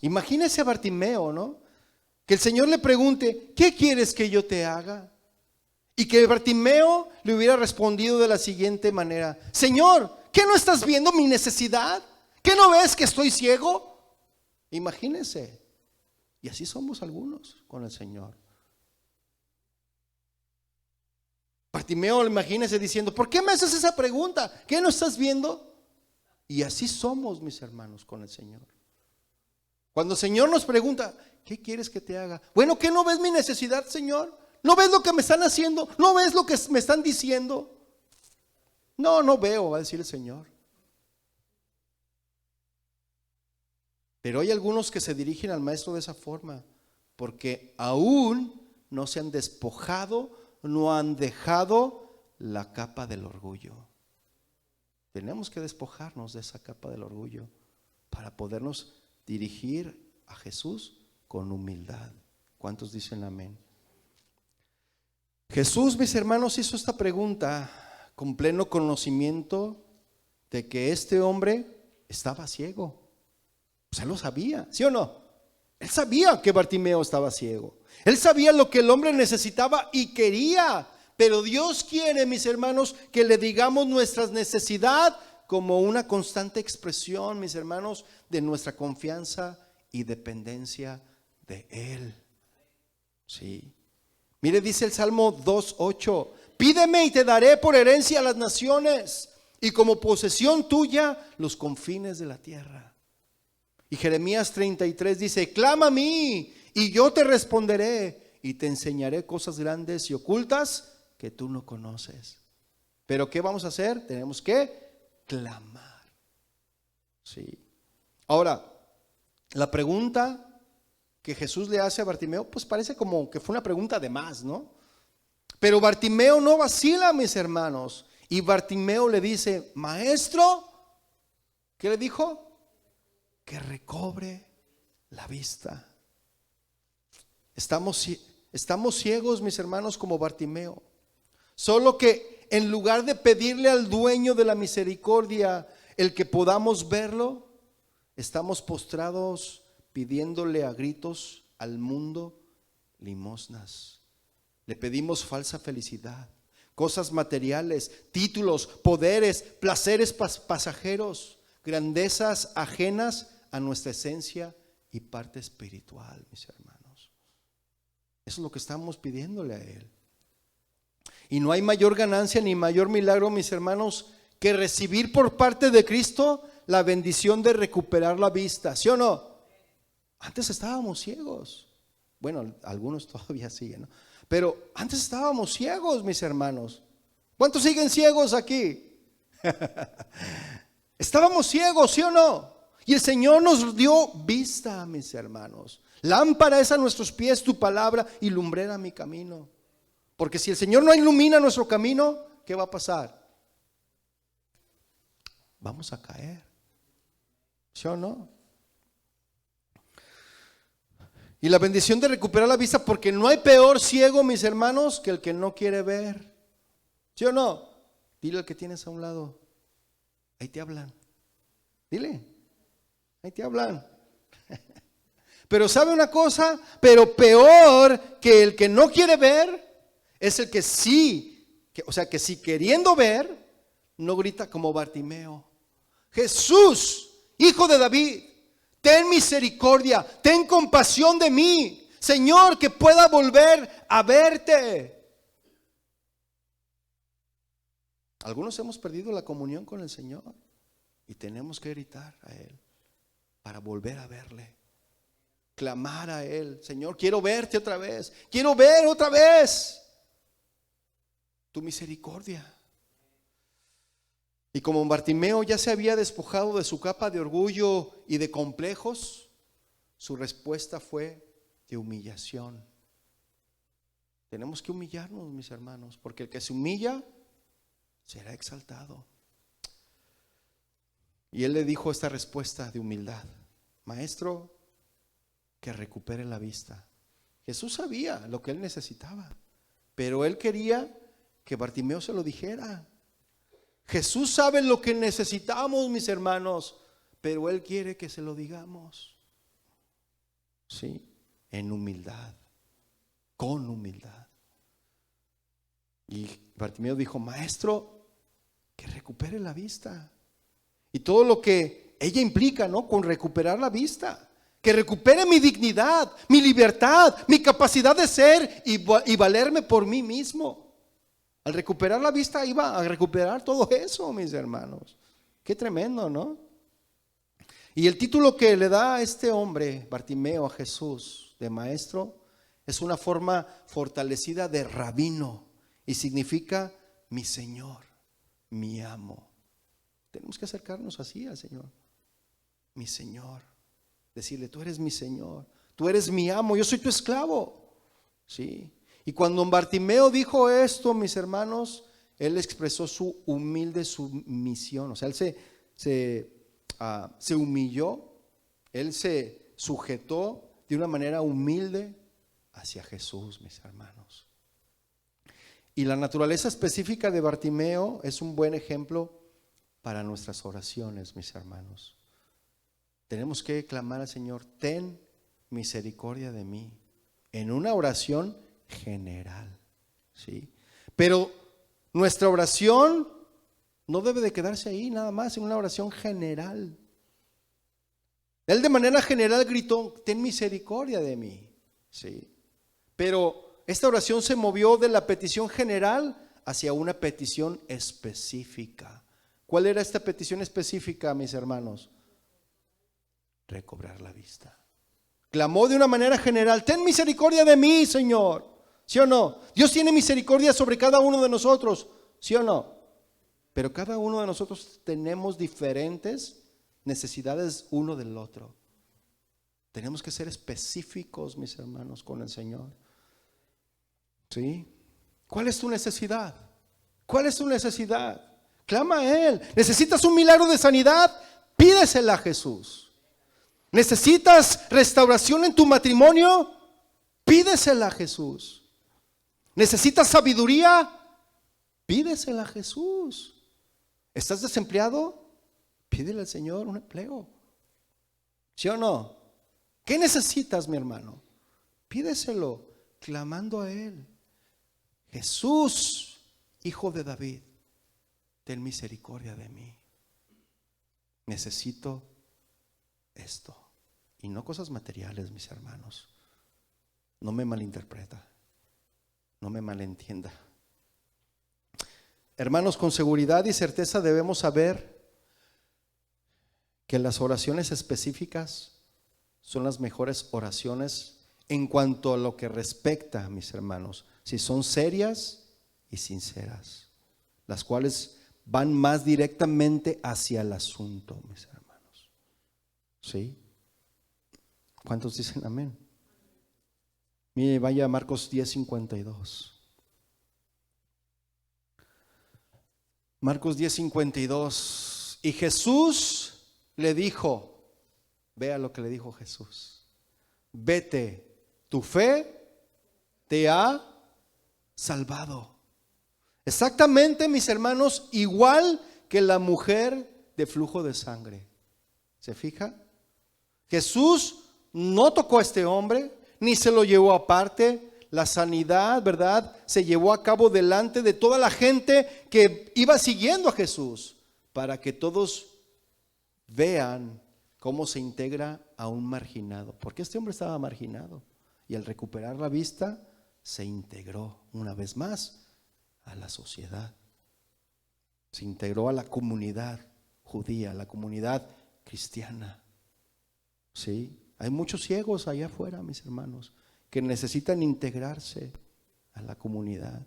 Imagínese a Bartimeo, ¿no? Que el Señor le pregunte: ¿qué quieres que yo te haga? Y que Bartimeo le hubiera respondido de la siguiente manera: Señor, ¿qué no estás viendo mi necesidad? ¿Qué no ves que estoy ciego? Imagínese. Y así somos algunos con el Señor. Bartimeo, imagínese diciendo: ¿por qué me haces esa pregunta? ¿Qué no estás viendo? Y así somos, mis hermanos, con el Señor. Cuando el Señor nos pregunta: ¿qué quieres que te haga? Bueno, ¿qué no ves mi necesidad, Señor? ¿No ves lo que me están haciendo? ¿No ves lo que me están diciendo? No veo, va a decir el Señor. Pero hay algunos que se dirigen al Maestro de esa forma, porque aún no se han despojado, no han dejado la capa del orgullo. Tenemos que despojarnos de esa capa del orgullo para podernos dirigir a Jesús con humildad. ¿Cuántos dicen amén? Jesús, mis hermanos, hizo esta pregunta con pleno conocimiento de que este hombre estaba ciego. Pues él lo sabía, ¿sí o no? Él sabía que Bartimeo estaba ciego. Él sabía lo que el hombre necesitaba y quería. Pero Dios quiere, mis hermanos, que le digamos nuestra necesidad como una constante expresión, mis hermanos, de nuestra confianza y dependencia de Él. Sí. Mire, dice el Salmo 2:8: pídeme y te daré por herencia a las naciones, y como posesión tuya los confines de la tierra. Y Jeremías 33 dice: clama a mí y yo te responderé y te enseñaré cosas grandes y ocultas que tú no conoces. Pero ¿qué vamos a hacer? Tenemos que clamar. Sí. Ahora, la pregunta que Jesús le hace a Bartimeo, pues parece como que fue una pregunta de más, ¿no? Pero Bartimeo no vacila, mis hermanos. Y Bartimeo le dice: maestro, ¿qué le dijo? Que recobre la vista. Estamos ciegos, mis hermanos, como Bartimeo. Solo que en lugar de pedirle al dueño de la misericordia el que podamos verlo, estamos postrados pidiéndole a gritos al mundo limosnas. Le pedimos falsa felicidad, cosas materiales, títulos, poderes, placeres pasajeros, grandezas ajenas a nuestra esencia y parte espiritual, mis hermanos. Eso es lo que estamos pidiéndole a Él. Y no hay mayor ganancia ni mayor milagro, mis hermanos, que recibir por parte de Cristo la bendición de recuperar la vista. ¿Sí o no? Antes estábamos ciegos. Bueno, algunos todavía siguen, ¿no? Pero antes estábamos ciegos, mis hermanos. ¿Cuántos siguen ciegos aquí? Estábamos ciegos, ¿sí o no? Y el Señor nos dio vista, mis hermanos. Lámpara es a nuestros pies tu palabra y lumbrera mi camino. Porque si el Señor no ilumina nuestro camino, ¿qué va a pasar? Vamos a caer. ¿Sí o no? Y la bendición de recuperar la vista, porque no hay peor ciego, mis hermanos, que el que no quiere ver. ¿Sí o no? Dile al que tienes a un lado: ahí te hablan. Dile, ahí te hablan. Pero ¿sabe una cosa? Pero peor que el que no quiere ver es el que sí, que sí queriendo ver, no grita como Bartimeo: Jesús, Hijo de David, ten misericordia, ten compasión de mí, Señor, que pueda volver a verte. Algunos hemos perdido la comunión con el Señor y tenemos que gritar a Él para volver a verle, clamar a Él: Señor, quiero verte otra vez, quiero ver otra vez tu misericordia. Y como Bartimeo ya se había despojado de su capa de orgullo y de complejos, su respuesta fue de humillación. Tenemos que humillarnos, mis hermanos, porque el que se humilla será exaltado. Y él le dijo esta respuesta de humildad: maestro, que recupere la vista. Jesús sabía lo que él necesitaba, pero él quería que Bartimeo se lo dijera. Jesús sabe lo que necesitamos, mis hermanos, pero Él quiere que se lo digamos. Sí, en humildad, con humildad. Y Bartimeo dijo: maestro, que recupere la vista. Y todo lo que ella implica, ¿no? Con recuperar la vista. Que recupere mi dignidad, mi libertad, mi capacidad de ser y valerme por mí mismo. Al recuperar la vista iba a recuperar todo eso, mis hermanos. Qué tremendo, ¿no? Y el título que le da a este hombre, Bartimeo, a Jesús, de maestro, es una forma fortalecida de rabino y significa mi Señor, mi amo. Tenemos que acercarnos así al Señor. Mi Señor. Decirle: tú eres mi Señor, tú eres mi amo, yo soy tu esclavo. Sí. Y cuando Bartimeo dijo esto, mis hermanos, él expresó su humilde sumisión. O sea, él se humilló, él se sujetó de una manera humilde hacia Jesús, mis hermanos. Y la naturaleza específica de Bartimeo es un buen ejemplo para nuestras oraciones, mis hermanos. Tenemos que clamar al Señor: ten misericordia de mí. En una oración general, ¿sí? Pero nuestra oración no debe de quedarse ahí nada más, en una oración general. Él de manera general gritó, ten misericordia de mí, ¿sí? Pero esta oración se movió de la petición general hacia una petición específica. ¿Cuál era esta petición específica, mis hermanos? Recobrar la vista. Clamó de una manera general, ten misericordia de mí, Señor. ¿Sí o no? Dios tiene misericordia sobre cada uno de nosotros, ¿sí o no? Pero cada uno de nosotros tenemos diferentes necesidades uno del otro. Tenemos que ser específicos, mis hermanos, con el Señor. ¿Sí? ¿Cuál es tu necesidad? ¿Cuál es tu necesidad? Clama a Él. ¿Necesitas un milagro de sanidad? Pídesela a Jesús. ¿Necesitas restauración en tu matrimonio? Pídesela a Jesús. ¿Necesitas sabiduría? Pídesela a Jesús. ¿Estás desempleado? Pídele al Señor un empleo. ¿Sí o no? ¿Qué necesitas, mi hermano? Pídeselo, clamando a Él. Jesús, Hijo de David, ten misericordia de mí. Necesito esto. Y no cosas materiales, mis hermanos. No me malinterpreta. No me malentienda. Hermanos, con seguridad y certeza debemos saber que las oraciones específicas son las mejores oraciones en cuanto a lo que respecta, mis hermanos, si son serias y sinceras, las cuales van más directamente hacia el asunto, mis hermanos. ¿Sí? ¿Cuántos dicen amén? Mire, vaya a Marcos 10:52. Marcos 10:52. Y Jesús le dijo, vea lo que le dijo Jesús: vete, tu fe te ha salvado. Exactamente, mis hermanos, igual que la mujer de flujo de sangre. ¿Se fija? Jesús no tocó a este hombre, ni se lo llevó aparte. La sanidad, ¿verdad?, se llevó a cabo delante de toda la gente que iba siguiendo a Jesús, para que todos vean cómo se integra a un marginado. Porque este hombre estaba marginado, y al recuperar la vista se integró una vez más a la sociedad. Se integró a la comunidad judía, a la comunidad cristiana. ¿Sí? Hay muchos ciegos allá afuera, mis hermanos, que necesitan integrarse a la comunidad.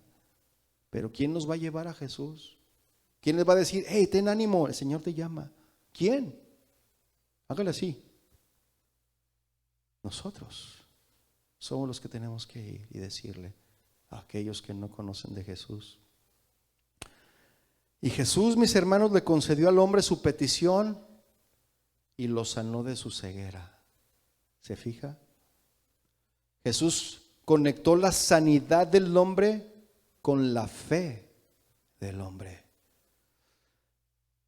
Pero ¿quién nos va a llevar a Jesús? ¿Quién les va a decir, hey, ten ánimo, el Señor te llama? ¿Quién? Hágale así. Nosotros somos los que tenemos que ir y decirle a aquellos que no conocen de Jesús. Y Jesús, mis hermanos, le concedió al hombre su petición y lo sanó de su ceguera. ¿Se fija? Jesús conectó la sanidad del hombre con la fe del hombre.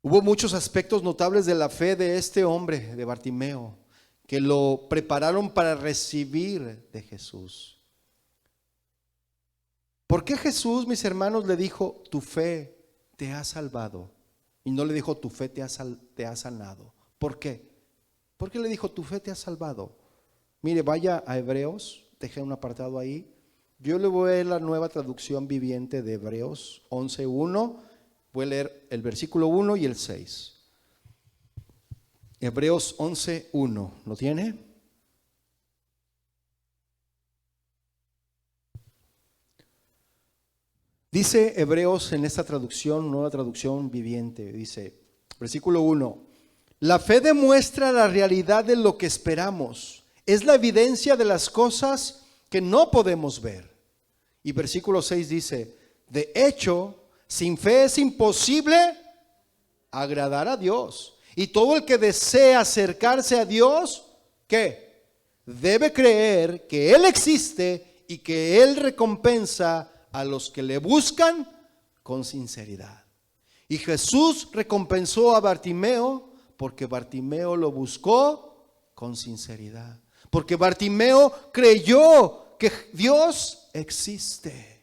Hubo muchos aspectos notables de la fe de este hombre, de Bartimeo, que lo prepararon para recibir de Jesús. ¿Por qué Jesús, mis hermanos, le dijo, tu fe te ha salvado? Y no le dijo, tu fe te ha sanado. ¿Por qué? ¿Por qué le dijo, tu fe te ha salvado? Mire, vaya a Hebreos. Dejé un apartado ahí. Yo le voy a leer la nueva traducción viviente de Hebreos 11:1. Voy a leer el versículo 1 y el 6. Hebreos 11:1. ¿Lo tiene? Dice Hebreos en esta traducción, nueva traducción viviente, dice, versículo 1. La fe demuestra la realidad de lo que esperamos. Es la evidencia de las cosas que no podemos ver. Y versículo 6 dice, de hecho, sin fe es imposible agradar a Dios. Y todo el que desea acercarse a Dios, ¿qué? Debe creer que Él existe y que Él recompensa a los que le buscan con sinceridad. Y Jesús recompensó a Bartimeo porque Bartimeo lo buscó con sinceridad. porque Bartimeo creyó que Dios existe.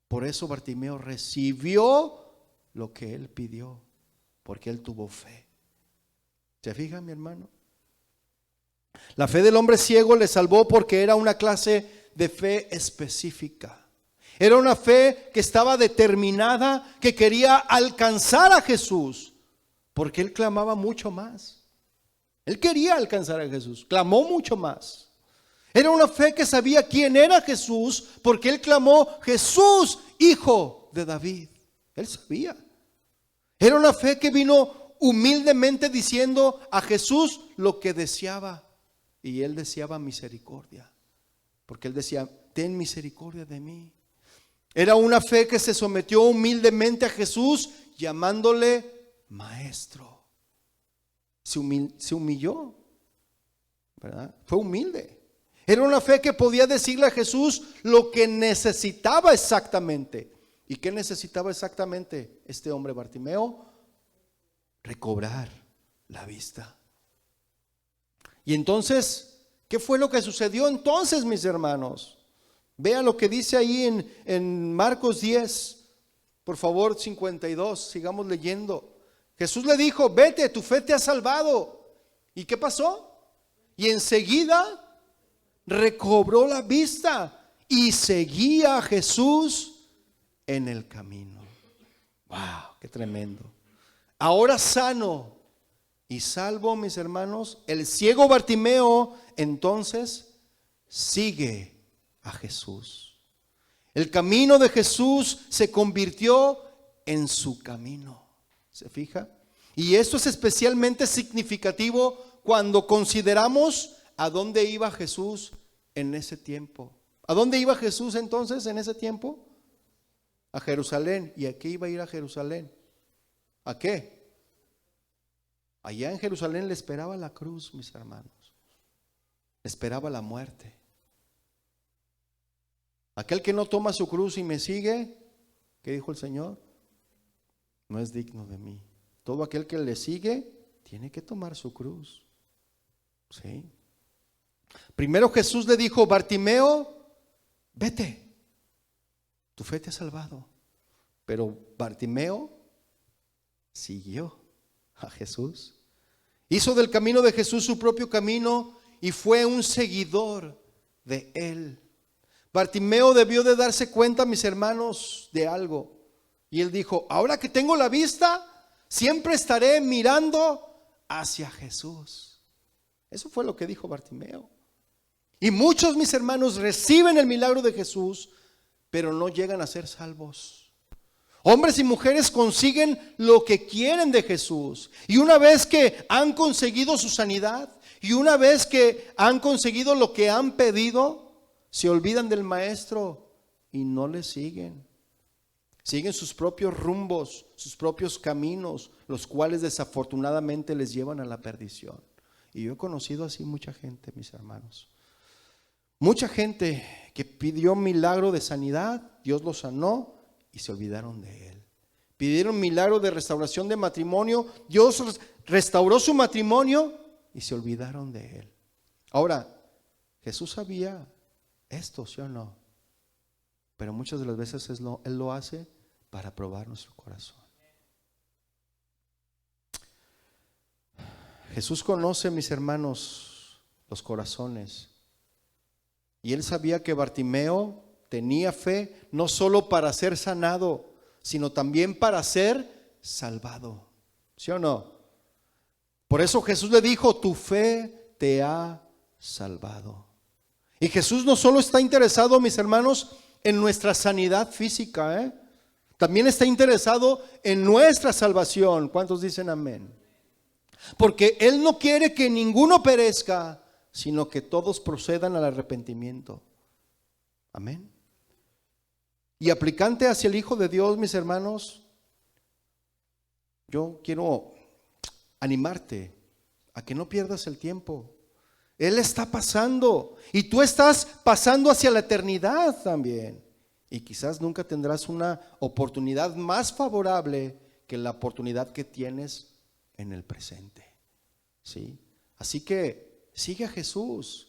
Por eso Bartimeo recibió lo que él pidió, porque él tuvo fe. ¿Se fija, mi hermano? La fe del hombre ciego le salvó porque era una clase de fe específica. Era una fe que estaba determinada, que quería alcanzar a Jesús, porque él clamaba mucho más. Él quería alcanzar a Jesús, clamó mucho más. Era una fe que sabía quién era Jesús, porque él clamó: Jesús, hijo de David. Él sabía. Era una fe que vino humildemente diciendo a Jesús lo que deseaba. Y él deseaba misericordia, porque él decía: ten misericordia de mí. Era una fe que se sometió humildemente a Jesús, llamándole maestro. Se humilló, ¿verdad? Fue humilde. Era una fe que podía decirle a Jesús lo que necesitaba exactamente. ¿Y qué necesitaba exactamente este hombre Bartimeo? Recobrar la vista. Y entonces, ¿qué fue lo que sucedió entonces, mis hermanos? Vean lo que dice ahí en Marcos 10, por favor, 52, sigamos leyendo. Jesús le dijo: vete, tu fe te ha salvado. ¿Y qué pasó? Y enseguida recobró la vista y seguía a Jesús en el camino. ¡Wow! ¡Qué tremendo! Ahora sano y salvo, mis hermanos, el ciego Bartimeo entonces sigue a Jesús. El camino de Jesús se convirtió en su camino. ¿Se fija? Y esto es especialmente significativo cuando consideramos a dónde iba Jesús en ese tiempo. ¿A dónde iba Jesús entonces en ese tiempo? A Jerusalén. ¿Y a qué iba a ir a Jerusalén? ¿A qué? Allá en Jerusalén le esperaba la cruz, mis hermanos. Le esperaba la muerte. Aquel que no toma su cruz y me sigue, ¿qué dijo el Señor? No es digno de mí. Todo aquel que le sigue tiene que tomar su cruz. ¿Sí? Primero Jesús le dijo: Bartimeo, vete, tu fe te ha salvado. Pero Bartimeo siguió a Jesús. Hizo del camino de Jesús su propio camino y fue un seguidor de él. Bartimeo debió de darse cuenta, mis hermanos, de algo. Y él dijo: ahora que tengo la vista, siempre estaré mirando hacia Jesús. Eso fue lo que dijo Bartimeo. Y muchos, mis hermanos, reciben el milagro de Jesús, pero no llegan a ser salvos. Hombres y mujeres consiguen lo que quieren de Jesús. Y una vez que han conseguido su sanidad, y una vez que han conseguido lo que han pedido, se olvidan del maestro y no le siguen. Siguen sus propios rumbos, sus propios caminos, los cuales desafortunadamente les llevan a la perdición. Y yo he conocido así mucha gente, mis hermanos. Mucha gente que pidió milagro de sanidad, Dios los sanó y se olvidaron de él. Pidieron milagro de restauración de matrimonio, Dios restauró su matrimonio y se olvidaron de él. Ahora, Jesús sabía esto, ¿sí o no? Pero muchas de las veces Él lo hace para probar nuestro corazón. Jesús conoce, mis hermanos, los corazones. Y Él sabía que Bartimeo tenía fe no solo para ser sanado, sino también para ser salvado. ¿Sí o no? Por eso Jesús le dijo: tu fe te ha salvado. Y Jesús no solo está interesado, mis hermanos, en nuestra sanidad física, también está interesado en nuestra salvación. ¿Cuántos dicen amén? Porque Él no quiere que ninguno perezca, sino que todos procedan al arrepentimiento. Amén. Y aplicante hacia el Hijo de Dios, mis hermanos, yo quiero animarte a que no pierdas el tiempo. Él está pasando y tú estás pasando hacia la eternidad también. Y quizás nunca tendrás una oportunidad más favorable que la oportunidad que tienes en el presente. ¿Sí? Así que sigue a Jesús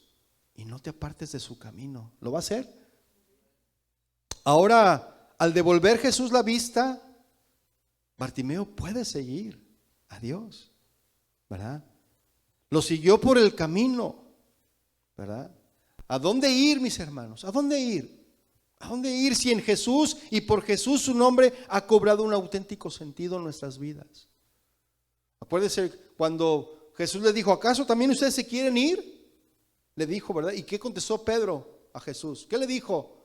y no te apartes de su camino. ¿Lo va a hacer? Ahora, al devolver Jesús la vista, Bartimeo puede seguir a Dios, ¿verdad? Lo siguió por el camino, ¿verdad? ¿A dónde ir, mis hermanos? ¿A dónde ir? ¿A dónde ir si en Jesús y por Jesús su nombre ha cobrado un auténtico sentido en nuestras vidas? Acuérdense cuando Jesús le dijo, ¿acaso también ustedes se quieren ir? Le dijo, ¿verdad? ¿Y qué contestó Pedro a Jesús? ¿Qué le dijo?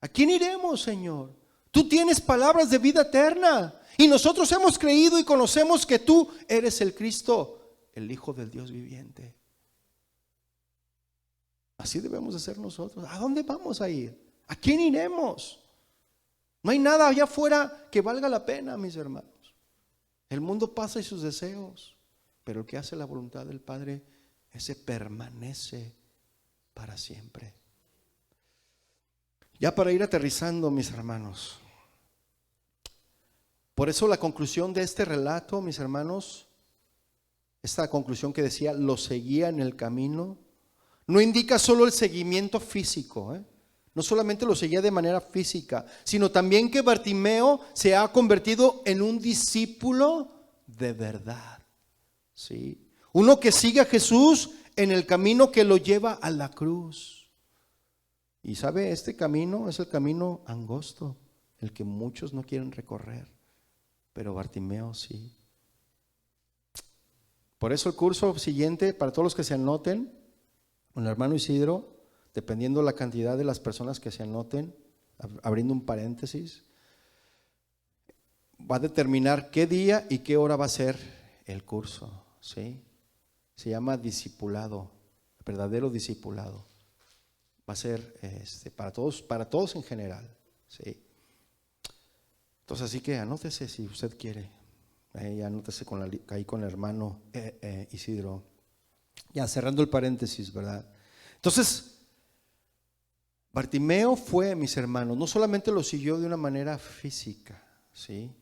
¿A quién iremos, Señor? Tú tienes palabras de vida eterna y nosotros hemos creído y conocemos que tú eres el Cristo, el Hijo del Dios viviente. Así debemos de ser nosotros. ¿A dónde vamos a ir? ¿A quién iremos? No hay nada allá afuera que valga la pena, mis hermanos. El mundo pasa y sus deseos, pero el que hace la voluntad del Padre, ese permanece para siempre. Ya para ir aterrizando, mis hermanos, por eso la conclusión de este relato, mis hermanos, esta conclusión que decía, lo seguía en el camino, no indica solo el seguimiento físico, no solamente lo seguía de manera física, sino también que Bartimeo se ha convertido en un discípulo de verdad, ¿sí? Uno que sigue a Jesús en el camino que lo lleva a la cruz. Y sabe, este camino es el camino angosto, el que muchos no quieren recorrer, pero Bartimeo sí. Por eso el curso siguiente, para todos los que se anoten, con el hermano Isidro, dependiendo la cantidad de las personas que se anoten, abriendo un paréntesis, va a determinar qué día y qué hora va a ser el curso, ¿sí? Se llama discipulado, verdadero discipulado. Va a ser para todos en general, ¿sí? Entonces, así que anótese si usted quiere. Anótese ahí con el hermano Isidro. Ya cerrando el paréntesis, ¿verdad? Entonces, Bartimeo fue, mis hermanos, no solamente lo siguió de una manera física, ¿sí?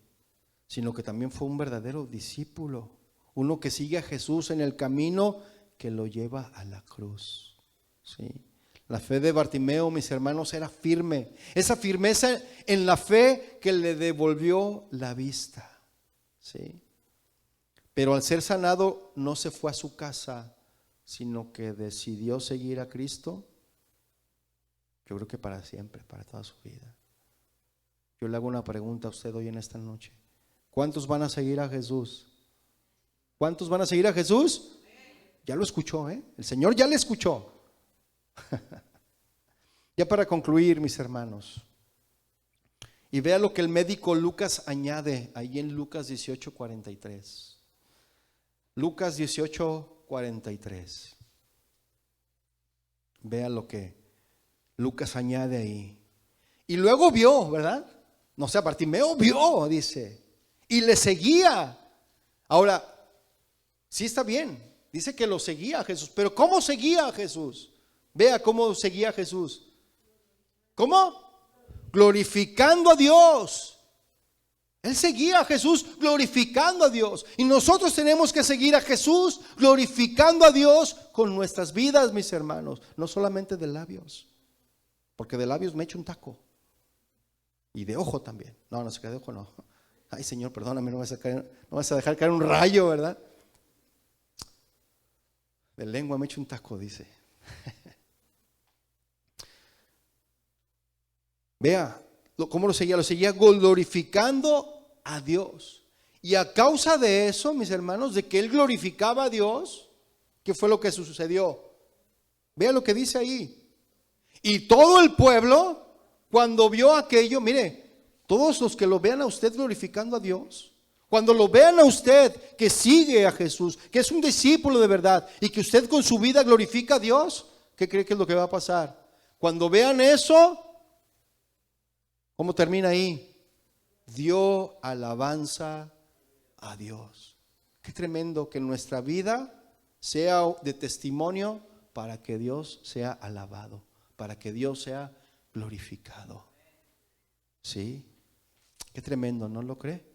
Sino que también fue un verdadero discípulo, uno que sigue a Jesús en el camino que lo lleva a la cruz, ¿sí? La fe de Bartimeo, mis hermanos, era firme, esa firmeza en la fe que le devolvió la vista, ¿sí? Pero al ser sanado no se fue a su casa, sino que decidió seguir a Cristo, yo creo que para siempre, para toda su vida. Yo le hago una pregunta a usted hoy en esta noche. ¿Cuántos van a seguir a Jesús? ¿Cuántos van a seguir a Jesús? Ya lo escuchó, El Señor ya le escuchó. Ya para concluir, mis hermanos, y vea lo que el médico Lucas añade ahí en Lucas 18:43. Lucas 18:43. Vea lo que Lucas añade ahí. Y luego vio, ¿verdad? No sé, Bartimeo vio, dice, y le seguía. Ahora, sí está bien, dice que lo seguía a Jesús, pero ¿cómo seguía a Jesús? Vea cómo seguía a Jesús. ¿Cómo? Glorificando a Dios. Él seguía a Jesús glorificando a Dios. Y nosotros tenemos que seguir a Jesús glorificando a Dios con nuestras vidas, mis hermanos. No solamente de labios, porque de labios me echo un taco. Y de ojo también. No se queda de ojo, no. Ay, Señor, perdóname, no vas a dejar caer un rayo, ¿verdad? De lengua me echo un taco, dice. Vea cómo lo seguía glorificando a Dios. Y a causa de eso, mis hermanos, de que él glorificaba a Dios, ¿qué fue lo que sucedió? Vea lo que dice ahí. Y todo el pueblo, cuando vio aquello, mire, todos los que lo vean a usted glorificando a Dios, cuando lo vean a usted que sigue a Jesús, que es un discípulo de verdad y que usted con su vida glorifica a Dios, ¿qué cree que es lo que va a pasar? Cuando vean eso, ¿cómo termina ahí? Dio alabanza a Dios. Qué tremendo que nuestra vida sea de testimonio para que Dios sea alabado, para que Dios sea glorificado. ¿Sí? Qué tremendo, ¿no lo cree?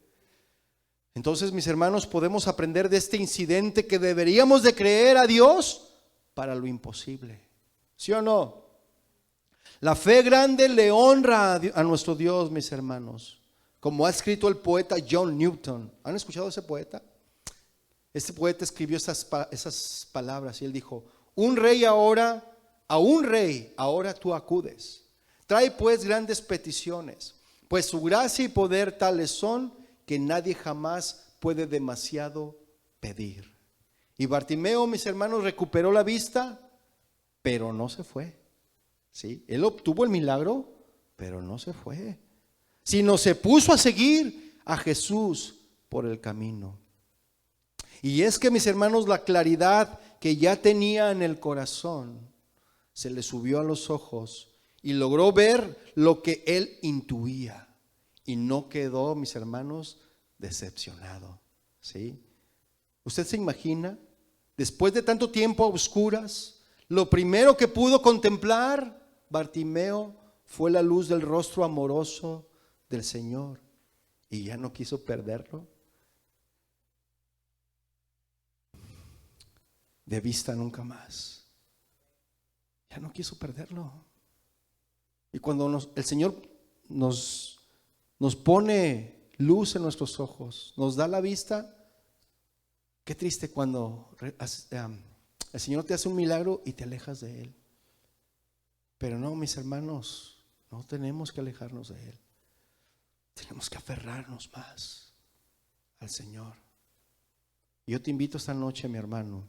Entonces, mis hermanos, podemos aprender de este incidente que deberíamos de creer a Dios para lo imposible. ¿Sí o no? La fe grande le honra a nuestro Dios, mis hermanos. Como ha escrito el poeta John Newton. ¿Han escuchado a ese poeta? Este poeta escribió esas palabras y él dijo: un rey ahora, a un rey ahora tú acudes. Trae pues grandes peticiones, pues su gracia y poder tales son que nadie jamás puede demasiado pedir. Y Bartimeo, mis hermanos, recuperó la vista, pero no se fue. ¿Sí? Él obtuvo el milagro, pero no se fue, sino se puso a seguir a Jesús por el camino. Y es que, mis hermanos, la claridad que ya tenía en el corazón se le subió a los ojos y logró ver lo que él intuía. Y no quedó, mis hermanos, decepcionado. ¿Sí? ¿Usted se imagina? Después de tanto tiempo a oscuras, lo primero que pudo contemplar Bartimeo fue la luz del rostro amoroso del Señor. Y ya no quiso perderlo de vista nunca más. Ya no quiso perderlo. Y cuando el Señor nos pone luz en nuestros ojos, nos da la vista, qué triste cuando el Señor te hace un milagro y te alejas de Él. Pero no, mis hermanos, no tenemos que alejarnos de Él. Tenemos que aferrarnos más al Señor. Yo te invito esta noche, mi hermano,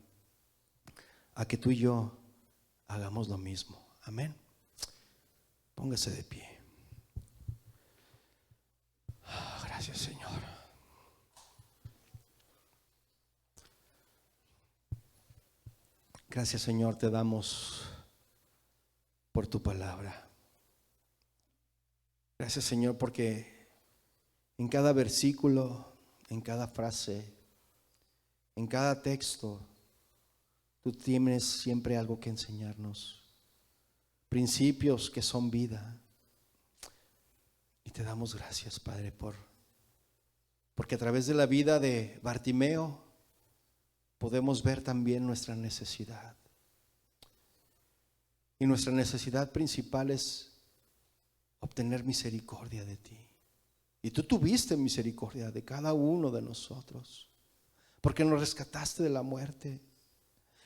a que tú y yo hagamos lo mismo. Amén. Póngase de pie. Gracias, Señor. Gracias, Señor, te damos por tu palabra. Gracias, Señor, porque en cada versículo, en cada frase, en cada texto, tú tienes siempre algo que enseñarnos, principios que son vida. Y te damos gracias, Padre, porque a través de la vida de Bartimeo podemos ver también nuestra necesidad. Y nuestra necesidad principal es obtener misericordia de ti. Y tú tuviste misericordia de cada uno de nosotros, porque nos rescataste de la muerte,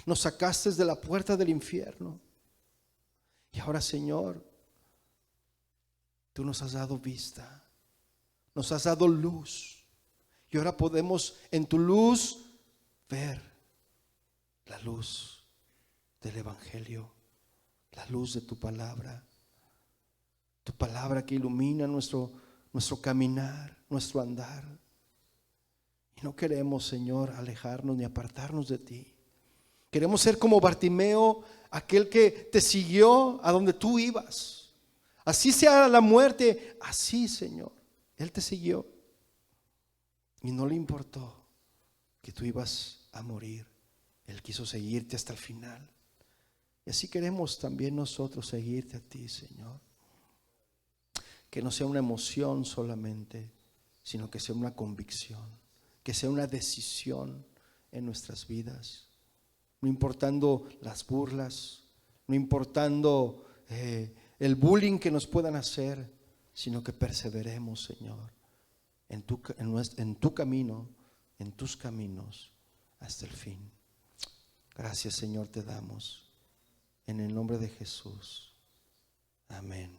nos sacaste de la puerta del infierno. Y ahora, Señor, tú nos has dado vista, nos has dado luz. Y ahora podemos en tu luz ver la luz del Evangelio, la luz de tu palabra que ilumina nuestro caminar, nuestro andar. Y no queremos, Señor, alejarnos ni apartarnos de ti. Queremos ser como Bartimeo, aquel que te siguió a donde tú ibas. Así sea la muerte, así, Señor, Él te siguió. Y no le importó que tú ibas a morir. Él quiso seguirte hasta el final. Y así queremos también nosotros seguirte a ti, Señor. Que no sea una emoción solamente, sino que sea una convicción, que sea una decisión en nuestras vidas. No importando las burlas, no importando el bullying que nos puedan hacer, sino que perseveremos, Señor, en tu camino, en tus caminos, hasta el fin. Gracias, Señor, te damos. En el nombre de Jesús. Amén.